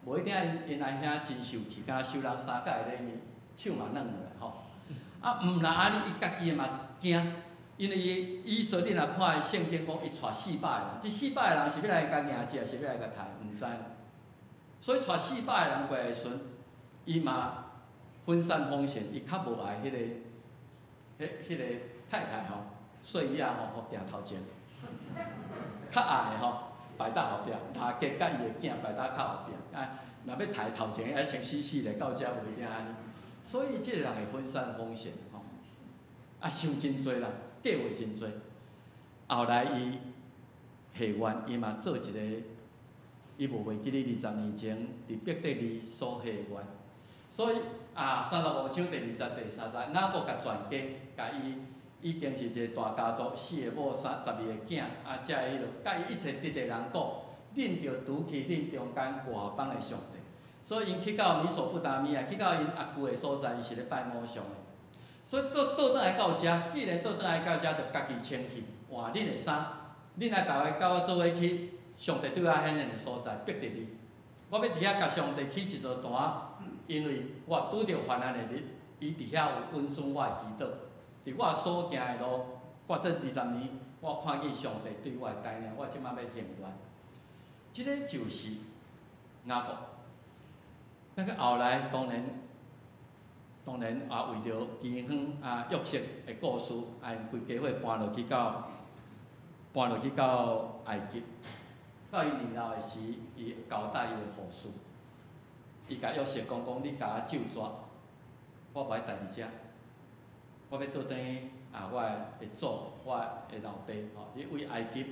[SPEAKER 3] 无一定因阿兄真受气，敢收人3届的礼物，手嘛软落来吼。啊，毋若安尼，伊家己嘛惊，因为伊说你若看圣经讲，伊带400个人，这400个人是要来甲赢者，是要来甲杀，毋知。所以带400个人过来时阵，伊嘛分散风险，伊较无爱迄个太太吼，睡椅啊吼，行头前。较爱吼，排在后壁，大家甲伊的囝排在较后壁。啊，若要抬头前，要先死咧，到遮无一定安尼。所以即个人会分散风险吼，啊，想真多啦，计划真多。后来伊下愿，伊嘛做一个，伊无袂记咧20年前伫伯特利所下愿。所以35章第20、第30，雅各甲全家甲伊。已经是一个大家族，4个某12个囝，才会迄落，甲伊一切得人讲，恁着拄去恁中间外邦的上帝。所以因去到米索不达米啊，去到因阿舅的所在，伊是咧拜偶像的。所以倒转来到遮，既然倒转来到遮，着家己穿去换恁的衫，恁来逐个甲我做伙去上帝对我显现的所在，伯特利。我要伫遐甲上帝起一座坛，因为我拄着患难的日，伊伫遐有温存我的祈祷。伫我所行的路，我这20年，我看见上帝对我的带领，我即摆要献愿。即个就是雅各。那个后来当然也为着饥荒约瑟的故事，规家伙搬落去到埃及。到伊年老的时，伊交代伊的护士，伊甲约瑟讲，你甲我咒抓，我无爱待伫遮。我要倒转我的祖，我的老爸吼，你为埃及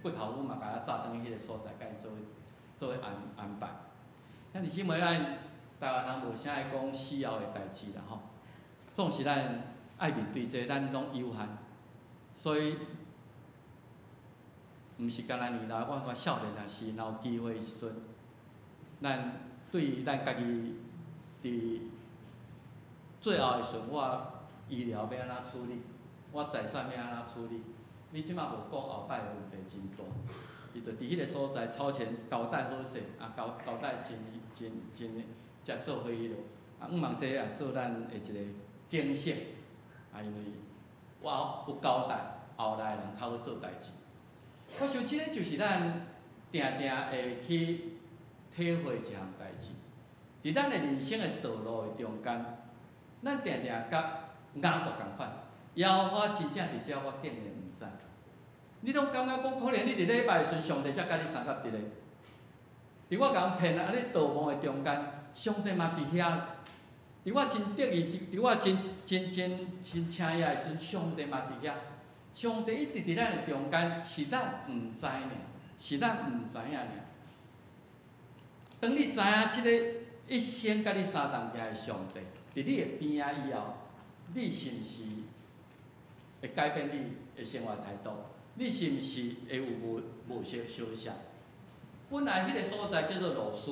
[SPEAKER 3] 骨头夫嘛，甲我炸转去迄个所在，甲伊做安排。咱伫即每咱台湾人无啥会讲死后的代志啦吼，总是咱爱面对这，咱拢有限，所以毋是干那年啦，我看少年也是，若有机会的时阵，咱对于咱家己伫最后的时阵，我医疗要安怎处理，我财产要安怎处理，你即马无讲后摆的问题真大，伊就伫迄个所在超前交代好势，交代真才做伙迄落，毋茫这也做咱的一个警醒，因为我有交代，后来人较好做代志。我想即个就是咱定会去体会一项代志，伫咱的人生的道路的中间，咱定甲雅各共款，耶和华真正伫遮，我竟然毋知。你拢感觉讲，可能你伫礼拜时上帝才甲你相甲伫咧，伫我共骗安尼道路的中间，上帝嘛伫遐。伫我真得意，伫我真请伊的时阵，上帝嘛伫遐。上帝一直伫咱的中间，是咱毋知尔，是咱毋知影尔。当你知影即个一生甲你相同行的上帝，伫你的边仔以后，你是毋是会改变你的生活态度？你是毋是会有无相像？本来迄个所在叫做罗斯，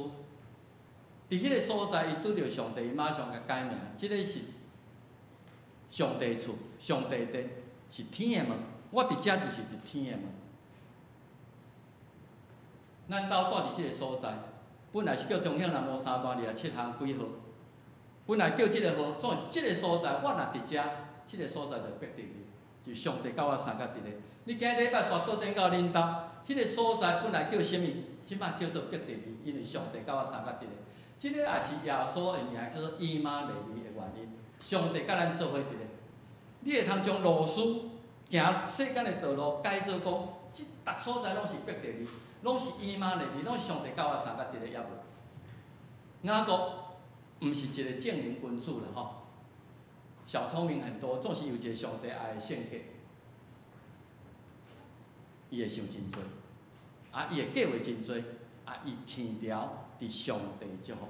[SPEAKER 3] 伫迄个所在，伊拄着上帝，伊马上甲改名，即个是上帝厝，上帝殿。是天的门，我伫遮就是伫天的门。咱兜住伫即个所在，本来是叫中兴南路三段二7巷几号，本来叫即个号，总即个所在，我若伫遮，即个所在就必定哩，就上帝甲我相甲伫咧。你今日礼拜煞倒转到恁兜，迄个所在本来叫啥物？即摆叫做必定哩，因为上帝甲我相甲伫咧。即个也是耶稣的名，叫做以马内利的原因。上帝甲咱做伙伫咧。你会通将路事行世间的道路改做讲，即逐所在拢是必定哩，拢是伊妈的哩，拢是上帝甲我相甲伫咧，也无。雅各毋是一个正人君子啦吼，小聪明很多，总是有一个上帝爱的性格，伊会想真多，伊会计划真多，伊欠条伫上帝祝福，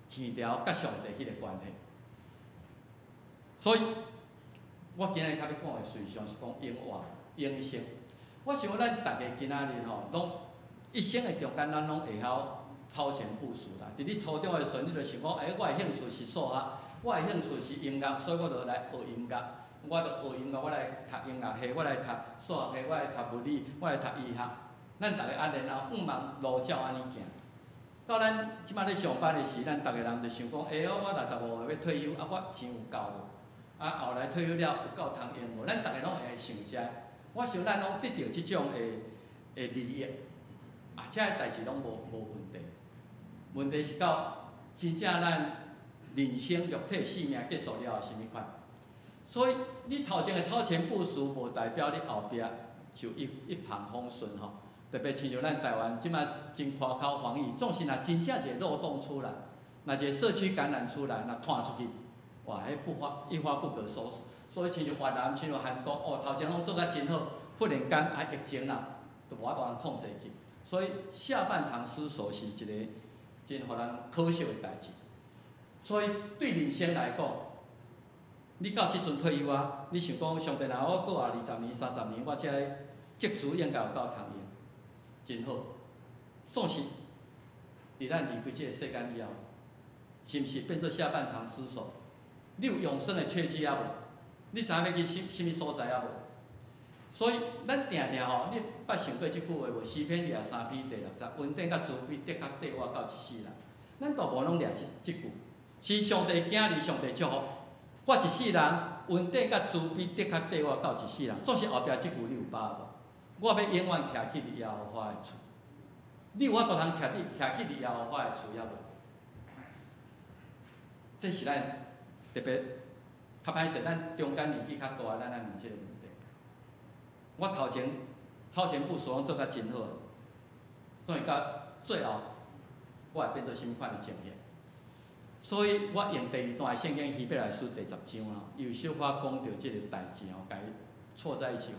[SPEAKER 3] 欠条甲上帝迄个关系，所以。我今日较要讲的随上是讲永活、永生。我想咱大家今仔日吼，拢一生的中间，咱拢会晓超前部署啦。伫你初中的时阵，你就想讲，我的兴趣是数学，我的兴趣是音乐，所以我就来学音乐。我就学音乐，我来读音乐系，我来读数学系，我来读物理，我来读医学。咱大家然后茫路照安尼行。到咱即摆咧上班的时，咱大家人就想讲，我65岁要退休，我钱有够无？后来退休了有够通用无？咱大家拢会想遮，我想咱拢得到即种的利益，遮个代志拢无问题。问题是到真正咱人生肉体生命结束了后，是物款？所以你头前的超前部署，无代表你后壁就一帆风顺吼。特别亲像咱台湾即摆真夸口防疫，总是若真正一个漏洞出来，若一个社区感染出来，若传出去。哇，迄一发不可收拾，所以亲像越南、亲像韩国，头前拢做甲真好，忽然间疫情啦，就无法度通控制去。所以下半场失守是一个真互人可惜的代志。所以对人生来讲，你到即阵退休啊，你想讲上帝若我过20年、30年，我遮个职资应该有够通用，真好。总是伫咱离开即个世间以后，是毋是变做下半场失守？你有永生的确据啊无？你知影要去什物所在啊无？所以咱定吼，你捌想过即句话无？诗篇23篇第60，稳定甲慈悲的确缀我到一世人。咱大部分拢掠即句，是上帝囝儿，上帝祝福。我一世人稳定甲慈悲的确缀我到一世人。总是后壁即句你有把握无？我要永远徛起伫耶和华的厝。你有法度通徛起伫耶和华的厝，抑无？这是咱。特别较歹势，咱中间年纪较大，咱来问即个问题。我头前超前部署拢做甲真好，所以到最后我会变做什么款的情形？所以我用第二段圣经希伯来书第10章啊，有小可讲到即个代志吼，甲伊错在一起。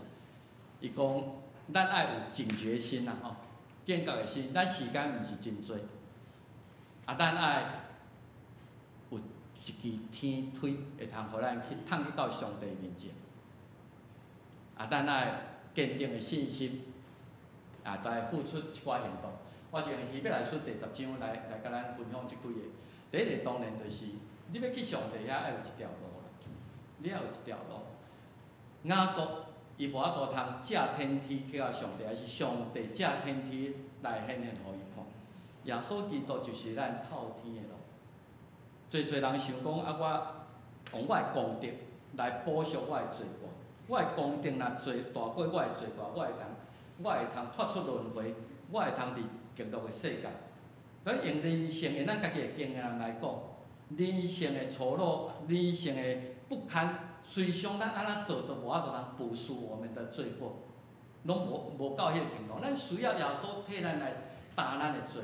[SPEAKER 3] 伊讲，咱爱有警觉心啦吼，警觉的心，咱时间毋是真多，啊，咱爱有一支天推，会通互咱去探去到上帝面前，啊，咱爱坚定的信心，啊，来付出一寡行动。我就用希伯来书第10章来甲咱分享即几个。第一个当然就是，你要去上帝遐爱有一条路啦，你要有一条路。雅各伊无法度通借天梯去到上帝，还是上帝借天梯来显现互伊看。耶稣基督就是咱透天的路。侪人想讲啊，我用我的功德来补赎我的罪过，我的功德若做大过我的罪过，我会通脱出轮回，我会通伫极乐的世界。咱用人性的咱家己的经验来讲，人性的错落，人性的不堪，随上咱安怎做都无法度通补赎我们的罪过，拢无到迄个程度。咱需要耶稣替咱来担咱的罪。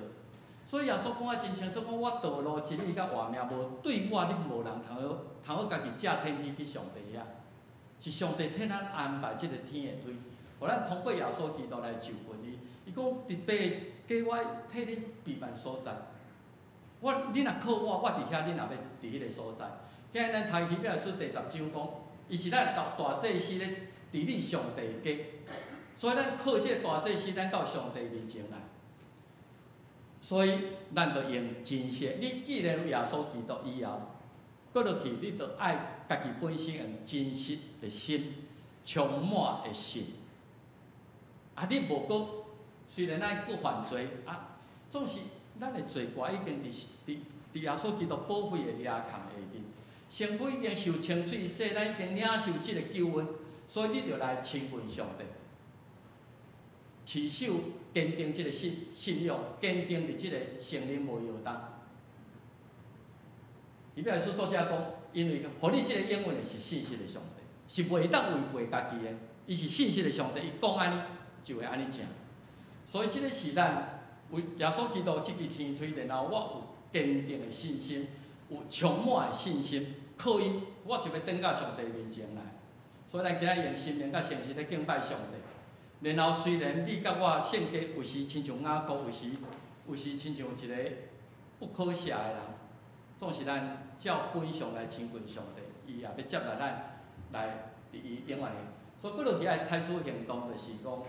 [SPEAKER 3] 所以耶稣讲啊真清楚，讲我道路真理甲活命，无对我你无人通好家己借天梯去上帝遐，是上帝替咱安排即个天的推，互咱通过耶稣基督来就近你。伊讲特别叫我替你避难所在，你若靠我，我伫遐，你若要伫迄个所在。今日咱读希伯来书第10章讲，伊是咱大祭司咧，伫恁上帝家，所以咱靠这个大祭司，咱到上帝面前来。所以咱着用真实，你既然有耶稣基督以后，搁落去，你着爱家己本身用真实的心，充满的信。啊，你无搁。虽然咱搁犯罪，啊，总是咱的罪过已经伫耶稣基督宝贝的掠空下面，身躯已经受清水洗，咱已经领受即个救恩，所以你着来亲近上帝，持守坚定即个信仰，坚定伫即个圣灵无摇动。伊表示作者讲，因为互你即个应允的是信实的上帝，是袂当违背家己的，伊是信实的上帝，伊讲安尼就会安尼正。所以，即个是咱为耶稣基督即支天推，然后我有坚定的信心，有充满的信心，靠伊，我就要登到上帝面前来。所以，咱今日用心灵甲诚实咧敬拜上帝。然后，虽然你甲我性格有时亲像雅各，有时亲像一个不可赦的人，总是咱照本相来亲近上帝，伊也要接纳咱来伫伊永远的。所以，搁落去爱采取行动，就是讲。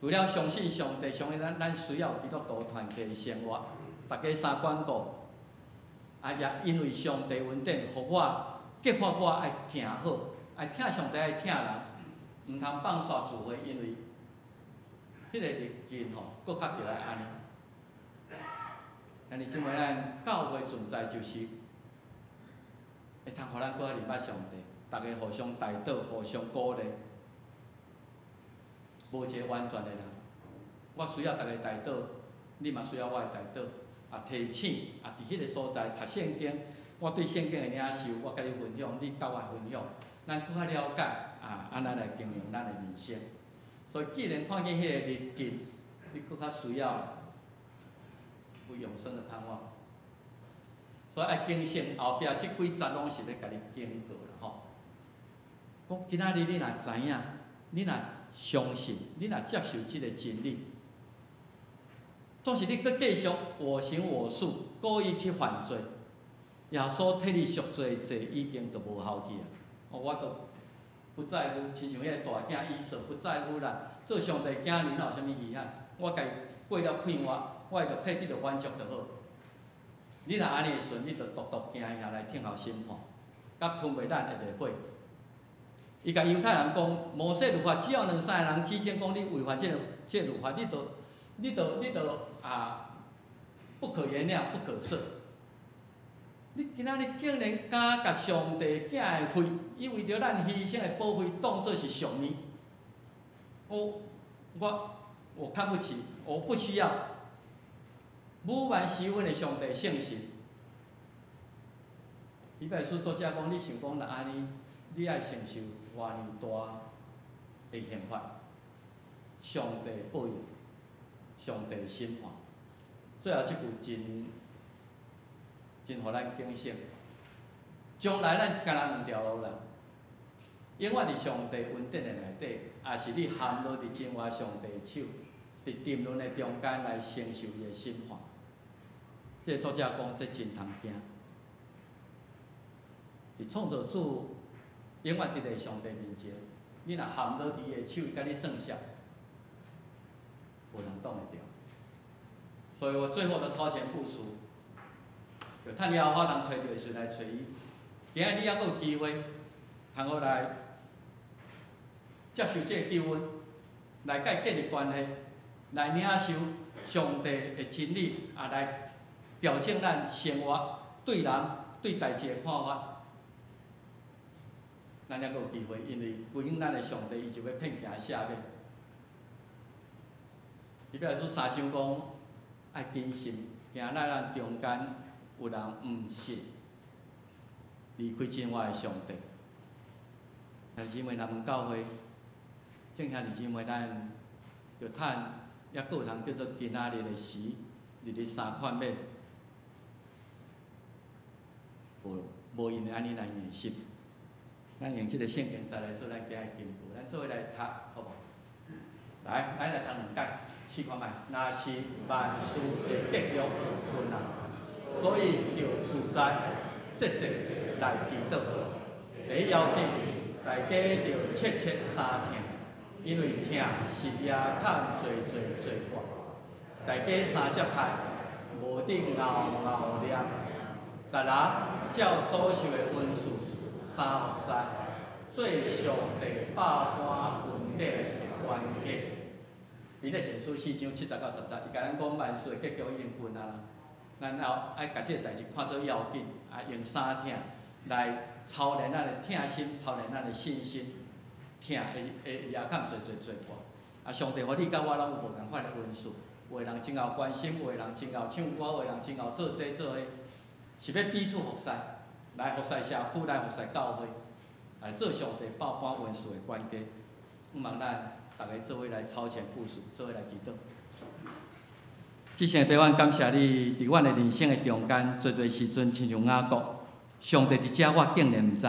[SPEAKER 3] 除了相信上帝，相信咱需要基督徒团结的生活，大家相关顾，啊也因为上帝恩典，互我激发我爱行好，爱听上帝爱听人，毋通放煞自毁，因为迄个日子吼，搁较着来安尼。安尼即摆咱教会存在就是会通互咱搁较认捌上帝，大家互相带导，互相鼓励。无一个完全的人，我需要大家带导，你嘛需要我的带导，啊提醒，啊伫迄个所在读圣经，我对圣经的领受，我甲你分享，你甲我分享，咱更较了解，啊安怎来经营咱的人生。所以既然看见迄个日子，你更较需要有永生的盼望。所以爱警醒后壁即几节拢是咧甲你警告啦吼。讲今仔日你若知影，你若相信，你若接受即个真理，总是你搁继续我行我素，故意去犯罪，耶稣替你赎罪罪已经都无效去啊！我都不在乎，亲像迄个大囝以扫不在乎啦，做上帝囝儿哪有啥物遗憾？我家过了快活，我会着替你着满足就好。你若安尼的时阵，你着独独行下来听候审判，甲吞袂咱的火。伊甲犹太人讲，摩西律法只要两三个人之间讲你违反这个律法，你着不可原谅，不可赦。你今仔日竟然敢甲上帝囝的血，伊为着咱牺牲的宝血，当作是俗物。我看不起，我不需要。武万时阮的上帝圣神，伊本书作者讲，你想讲若安尼，你爱承受偌尔大的刑罚，上帝报应，上帝审判。最后即句真互咱警醒。将来咱干咱两条路啦，永远伫上帝恩典的内底，也是你含落伫真活上帝的手，伫沉沦的中间来承受伊的审判。这作者讲，这真通惊。伫创造主永远伫在上帝面前，你若含落伫伊的手，伊甲你算账，无人挡会着。所以我最后的超前部署，就趁了后，我通找着时来找伊。今日你还阁有机会，通好来接受这个救恩，来甲伊建立关系，来领受上帝的真理，也来调整咱生活对人对代志的看法。咱还阁有机会，因为归应咱的上帝，伊就要骗行下面。伊表示三章讲，爱谨慎，惊咱中间有人毋信，离开真活的上帝。弟兄姊妹，咱们教会，正兄弟姊妹，咱着趁还阁有通叫做今仔日的时，日3款面，无因为安尼来硬心。咱用即个圣经再来做咱今日金句，咱做伙来读，好无？来，咱来读2解，试看卖。若是万事的结局困难，所以就自在积极来祈祷。第一要紧，大家着切切三听，因为听是亚看做话。大家三接派，无得熬念，逐人照所受的恩赐。3服侍，做上帝百般恩典的关键。伊咧前书4章7到10节，伊甲咱讲万事的结局已经困难啦。咱后爱甲即个代志看做要紧，用3听来操练咱的听心，操练咱的信心。听会也较做话。上帝互你甲我拢有无共款的恩赐，有的人真后关心，有的人真后唱歌，有的人真后做这做迄，是要彼此服侍。来服侍社区，来服侍教会，来做上帝百般恩赐的关键。望咱大家做伙来超前部署，做伙来祈祷。至圣爸，阮感谢你，伫阮的人生的中间，做时阵亲像雅各，上帝伫遮我竟然毋知，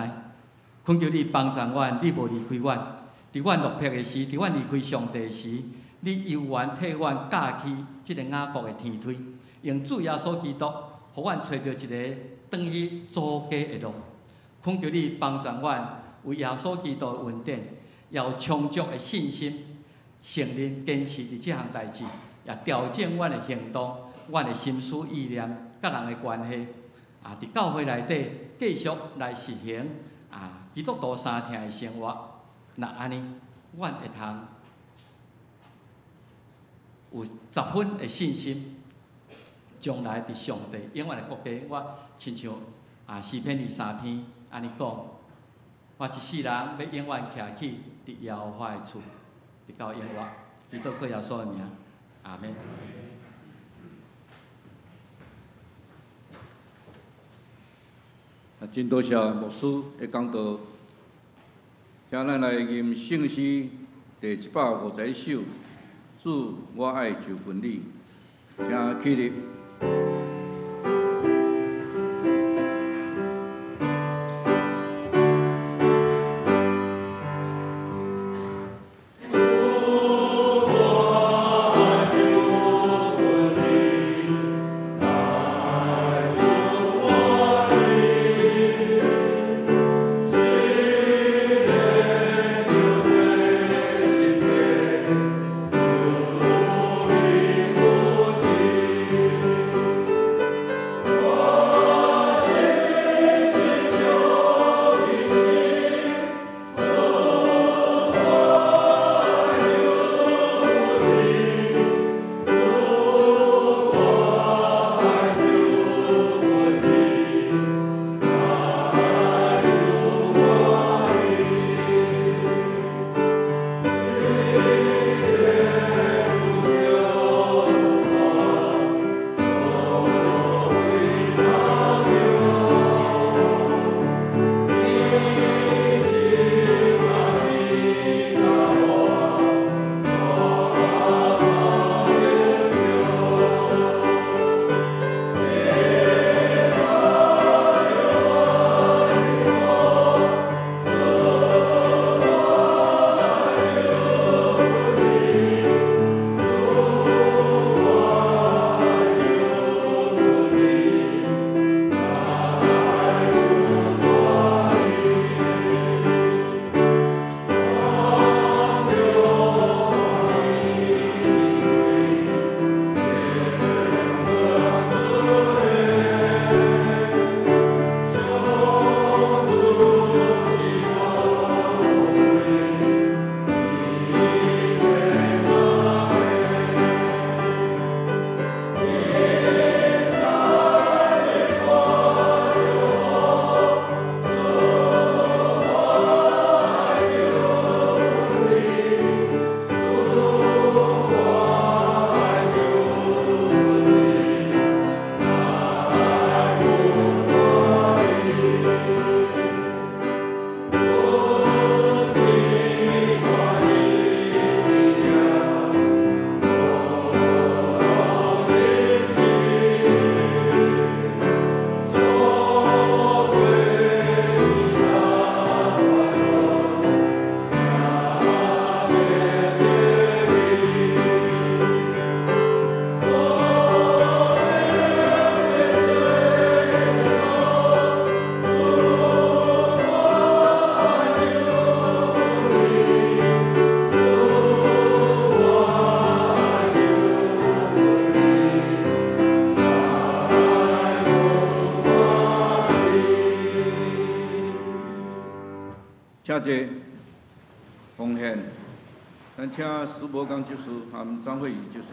[SPEAKER 3] 恳求你帮助阮，你无离开阮。伫阮落魄的时，伫阮离开上帝的时，你悠然替阮架起即个雅各的天梯，用主耶稣基督，互阮找到一个。转去祖家的路，恳求你帮助阮，为耶稣基督的恩典，也有充足的信心，承认坚持伫这项代志，也调整阮的行动、阮的心思意念甲人的关系，伫教会内底继续来实行基督徒3听的生活。那安尼，阮会通有10分的信心。将来伫上帝永远的国家，我亲像诗篇23篇安尼讲，我一世人要永远徛起伫耶和华的厝，直到永远。基督靠耶稣的名，阿门。
[SPEAKER 1] 真多谢牧师的讲道，请咱来吟圣诗第151首，主我爱就分你，请起立。请苏博刚执事和张慧仪执事。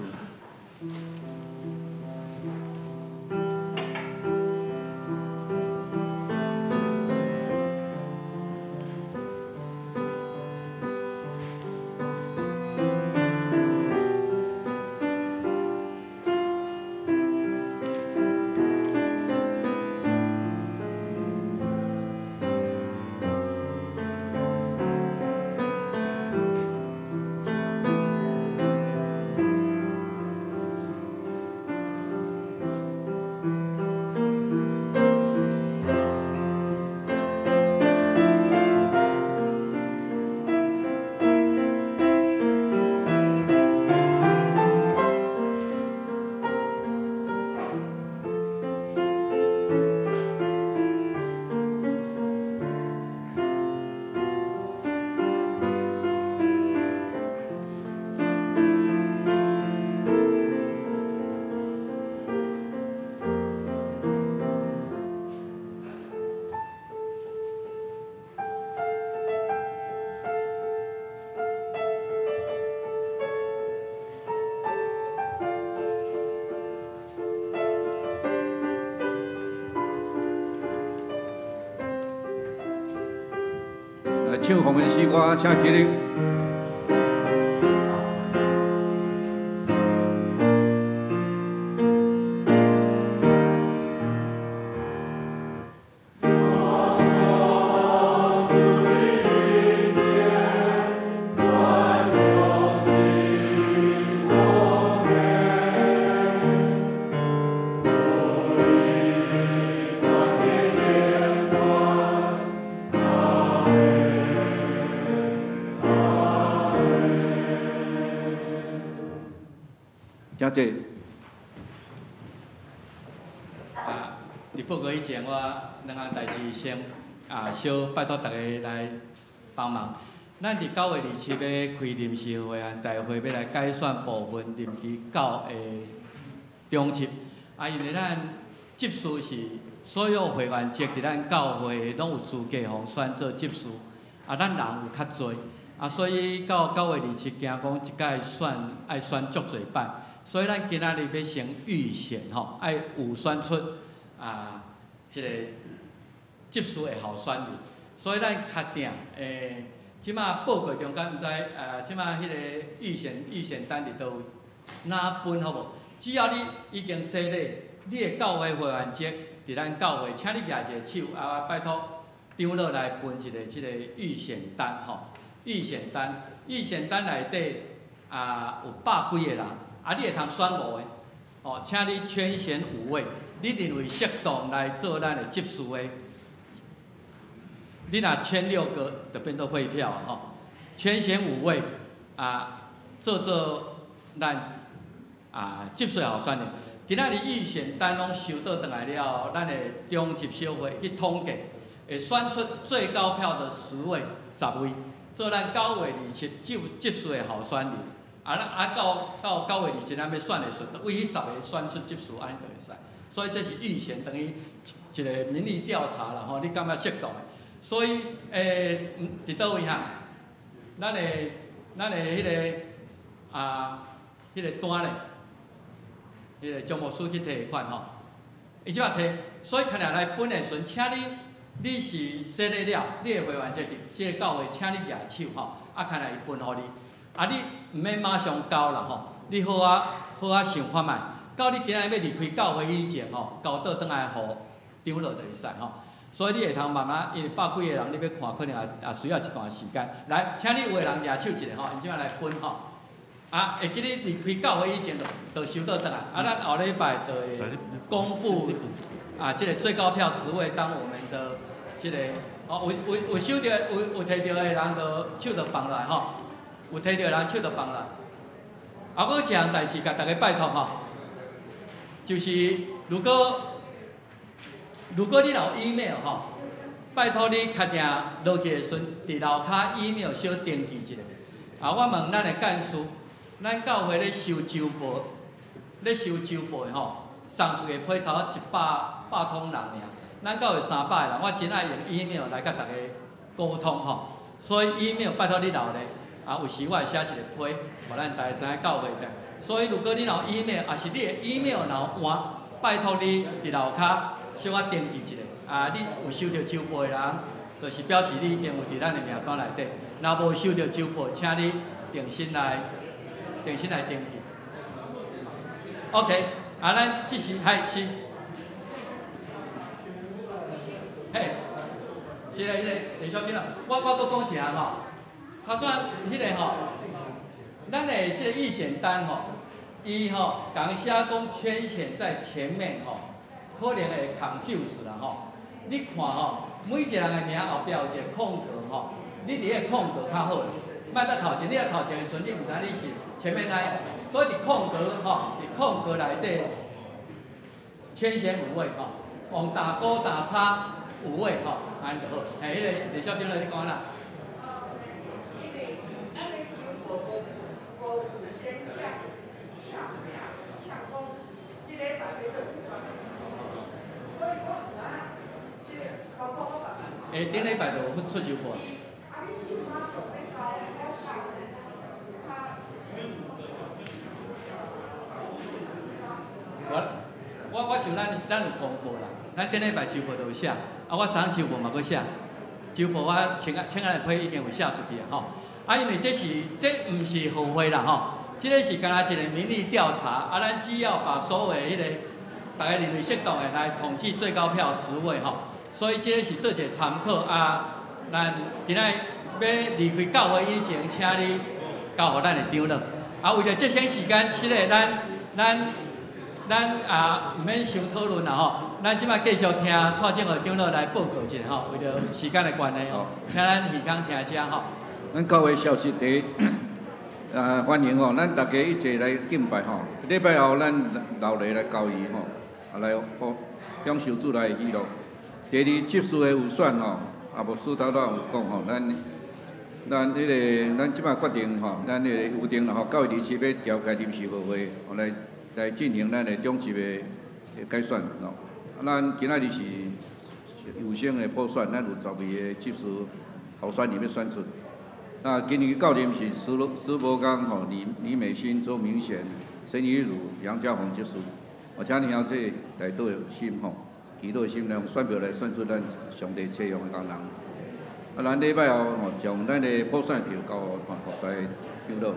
[SPEAKER 1] 唱红的诗歌，请起立。真济。
[SPEAKER 3] 伫报告以前，我两项代志先小拜托大家来帮忙。咱伫9月27要开临时会员大会，要来改选部分临时教的中级。因为咱执事是所有会员籍伫咱教会拢有资格互选做执事，咱人有较侪，所以到9月27，惊讲即届选爱选足侪摆。所以咱今仔日要先预选爱有选出即个执事的候选人。所以咱确定即马报告中间毋知即马迄个预选单伫倒位，哪分好无？只要你已经设立你的教会会员籍伫咱教会，请你举一个手，拜托长老来分一个即个预选单预选单内底有100几个人。你会通选5个，请你圈选5位，你认为适当来做咱的执事的，你若圈6个，就变做废票圈选5位，做咱执事候选人。今仔日预选单拢收到转来了，咱的中执小会去统计，会选出最高票的10位、10位，做咱9月27执事的候选人。到9月27，咱要选的时阵，为迄10个选出执事，安尼就会使。所以这是预选，等于一个民意调查啦你感觉适当的？所以伫倒位咱的迄个迄个单咧，迄个张牧师去提款伊即马提，所以看下来分的时阵，请你是设立了，你的会员制即个教会，请你举手看下伊分互你。你毋免马上交啦你好想看卖。到你今仔要离开教会以前交倒转来互长老就会使所以你会通慢慢，因为100几个人你要看，可能也需要一段时间。来，请你有个人举手一下因即摆来分会记你离开教会以前就收倒转来。咱后礼拜就会公布即个最高票10位当我们的即个有收到有摕到的人就手就放来有摕到人手就放啦。我一项代志，甲大家拜托就是如果你若有 email 拜托你确定落去的时阵，伫楼骹 email 小登记一下。我问咱的干事，咱教会咧收周报的送出去批草100通人尔，咱教会300个人，我真爱用 email 来甲大家沟通所以 email 拜托你留咧。有时我会写一个批，互咱大家知影教会的。所以如果你有 email， 也是你的 email 若换，拜托你伫楼骹小可登记一下。你有收到周报的人，就是表示你已经有伫咱的名单内底。若无收到周报，请你定心来登记。OK， 咱即时嗨是，嘿，是个李小姐啦，我搁讲一下吼，头先迄个吼，咱的即个预选单吼，伊吼讲写讲圈选在前面吼，可能会 confuse 啦吼。你看吼，每一个人的名后壁有一个空格吼，你伫个空格较好。莫在头前，你在头前的时阵，你毋知你是前面那一个，所以伫空格吼，伫空格内底圈选5位吼，用大勾大叉5位吼，安尼就好。迄个李小兵来，你讲啦。
[SPEAKER 4] 因为咱的周报无有先抢名，抢讲即礼拜要做预算，所以我毋知是包括我爸爸。
[SPEAKER 3] 顶礼拜就有出周报。我想咱有公布啦，咱顶礼拜周报就有写，我昨昏周报嘛搁写，周报我请来批已经有写出去啊吼。因为这毋是后悔啦吼，这个是干那一个民意调查，咱只要把所有迄个大家认为适当的来统计最高票10位吼，所以这个是做一个参考咱今仔要离开教会以前，请你交互咱的长老。为着节省时间，是咧咱毋免伤讨论啦吼，咱即摆继续听蔡正和长老来报告一下吼，为着时间的关系吼，请咱现场听者吼。
[SPEAKER 1] 咱教会消息第一，欢迎吼，咱大家一齐来敬拜吼。礼拜后咱留下来交易吼，来享受主来的喜乐。第二，执事的有选吼，牧师头有讲吼，咱即摆决定吼，咱个预定啦吼，9月27日要召开临时会会，来进行咱的中级的改选咯。咱今仔日是有声的普选，咱有12个执事候选人要选出。那今年到任是施伯刚吼、李美心、周明贤、陈怡如、杨家宏执事。我请你晓这大岛的心吼，祈祷的心来用选票来选出咱上帝采用的工人。咱礼拜后吼，将咱的普选票交服侍长老。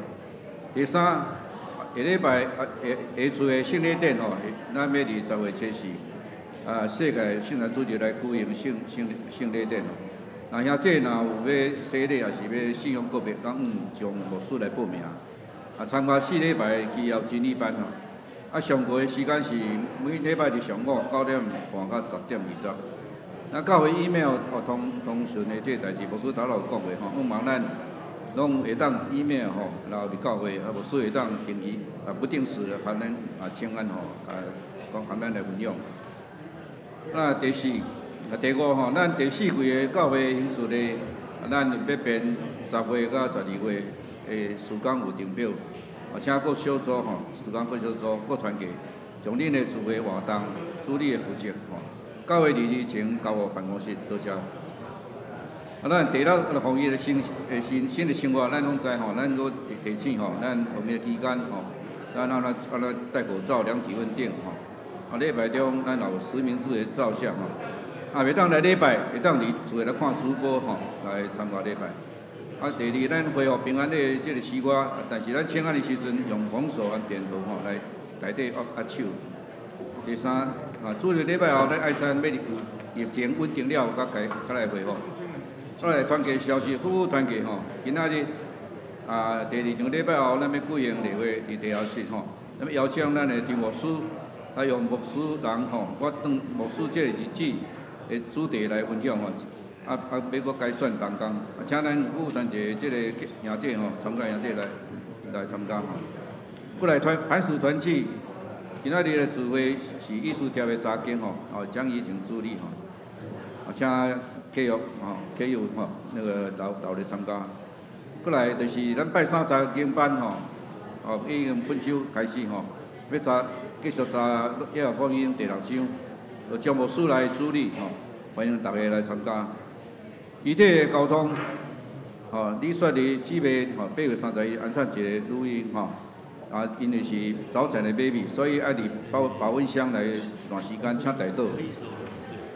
[SPEAKER 1] 第三，下礼拜下厝的圣礼典吼，咱要20月74，世界圣餐组织来举行圣礼典。那兄弟若有要洗礼，也是要信仰个别，讲将牧师来报名。参加4礼拜期后真理班吼。上课的时间是每礼拜日上午9点半到10点20。那教会 email 通讯的这代志，牧师头有讲过吼，我望咱拢会当 email 吼，留伫教会，牧师会当定期不定时的含咱请安吼，讲含咱来分享。那第四。第5吼，咱第4季的教会形式咧，咱要编10月到12月的时间有定表，请各小组吼，时间各小组各团结，将恁的聚会活动处理的负责吼，9月2日前交互办公室，多谢。咱第6防疫的新的生活，咱拢知吼，咱搁提醒吼，咱防疫期间吼，咱戴口罩、量体温定吼，礼拜中咱有实名制的照相吼。袂当来礼拜，会当伫厝内来看主播吼，来参加礼拜。第二，咱恢复平安的即个时光，但是咱请安的时阵用封锁和电图吼来内底握手。第三，主日礼拜后咱爱餐要疫情稳定了，才来恢复。来团结消息，夫妇团结吼。今仔日第2场礼拜后，咱要举行例会伫地下室吼，咱要邀请咱的张牧师，来用牧师人吼，我当牧师即个日子。的主题来分享吼，要搁改选动工，请咱妇团结即个兄弟吼，参加兄弟来参加吼。过来磐石团契，今仔日的聚会是艺术条的查经吼，蒋怡晴助理吼，请客友吼，那个留来参加。过来就是咱拜3查经班吼，已经本周开始吼，要继续查约翰福音第6章。就将牧师来主理吼，欢迎大家来参加。具体的交通，李雪梨姊妹8月31日安产一个女婴因为是早产的 baby， 所以爱伫保温箱来一段时间，请带倒。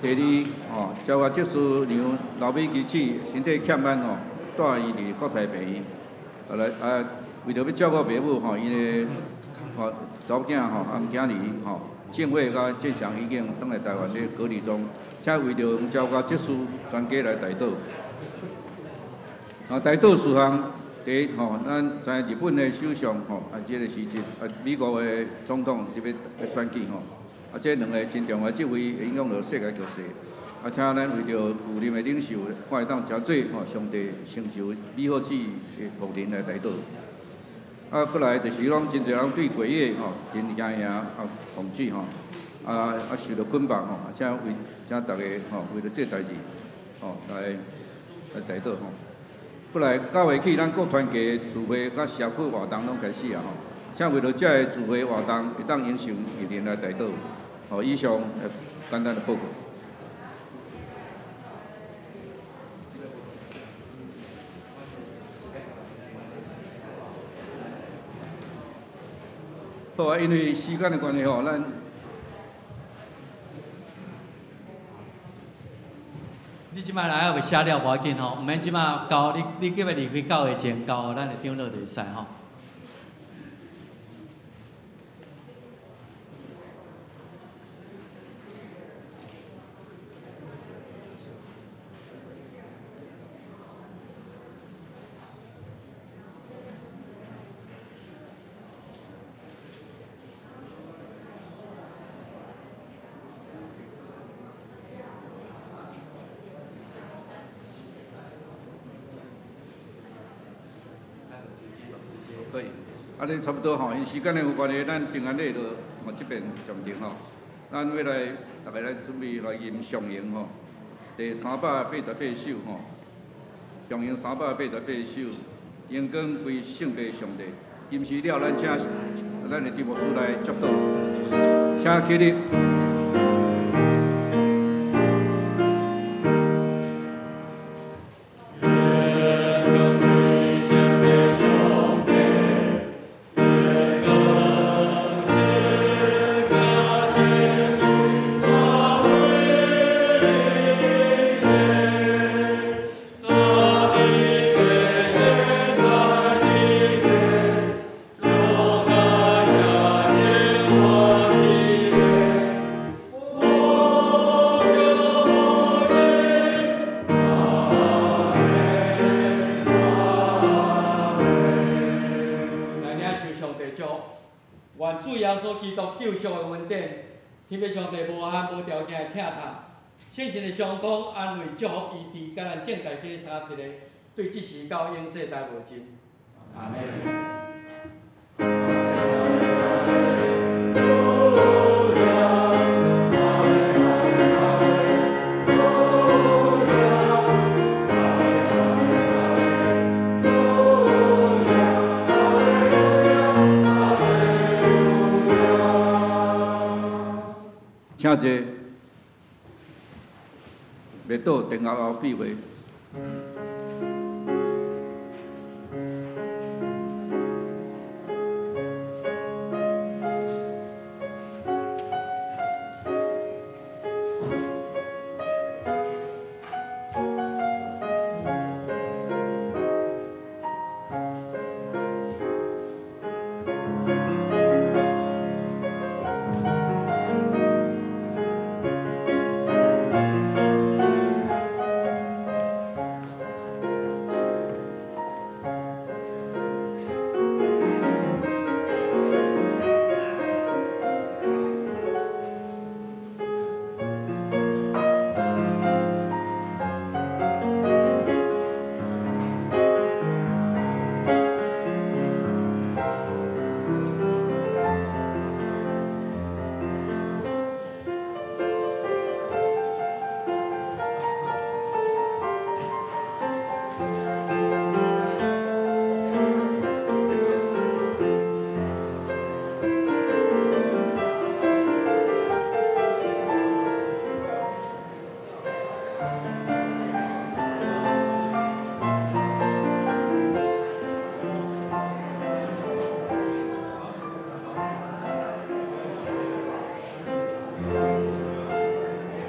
[SPEAKER 1] 第二，交甲技师让老美机器身体欠安带伊伫国泰病院。为着要照顾爸母因的查某囝暗囝儿建伟甲建祥已经返来台湾咧隔离中，才为着用交甲技师专家来带倒。带倒事项。第一，咱在日本的首相这个时节，美国的总统特别要选举这两个真重要职位影响到世界局势。请咱为着有任的领袖，看会当真做上帝成就美好旨意的仆人来带倒。过来就是讲真侪人对过夜真惊防止受到捆绑请大家为了这代志来带倒过来9月起，咱国团结聚会甲社区活动拢开始请为了这个聚会活动会当影响一定来带倒。以上简单的报告。好因为时间的关系咱。
[SPEAKER 3] 你即摆来也未写了，无要紧毋免即摆交你今日离开9月前交咱的长老就会使
[SPEAKER 1] 可以，尼差不多因时间的有关系，咱平安礼就这边暂停咱要来大家来准备来吟上迎第388首上迎388首，荣光归圣父上帝。吟诗了，咱请咱的题目师来祝祷，请起立。
[SPEAKER 3] 愿主耶稣基督救赎的恩典，天父上帝无限无条件的疼痛，圣神的相公安慰祝福医治，甲咱正大家三一个对即时到永世大无尽。阿门。
[SPEAKER 1] 请坐，袂倒电话后闭会。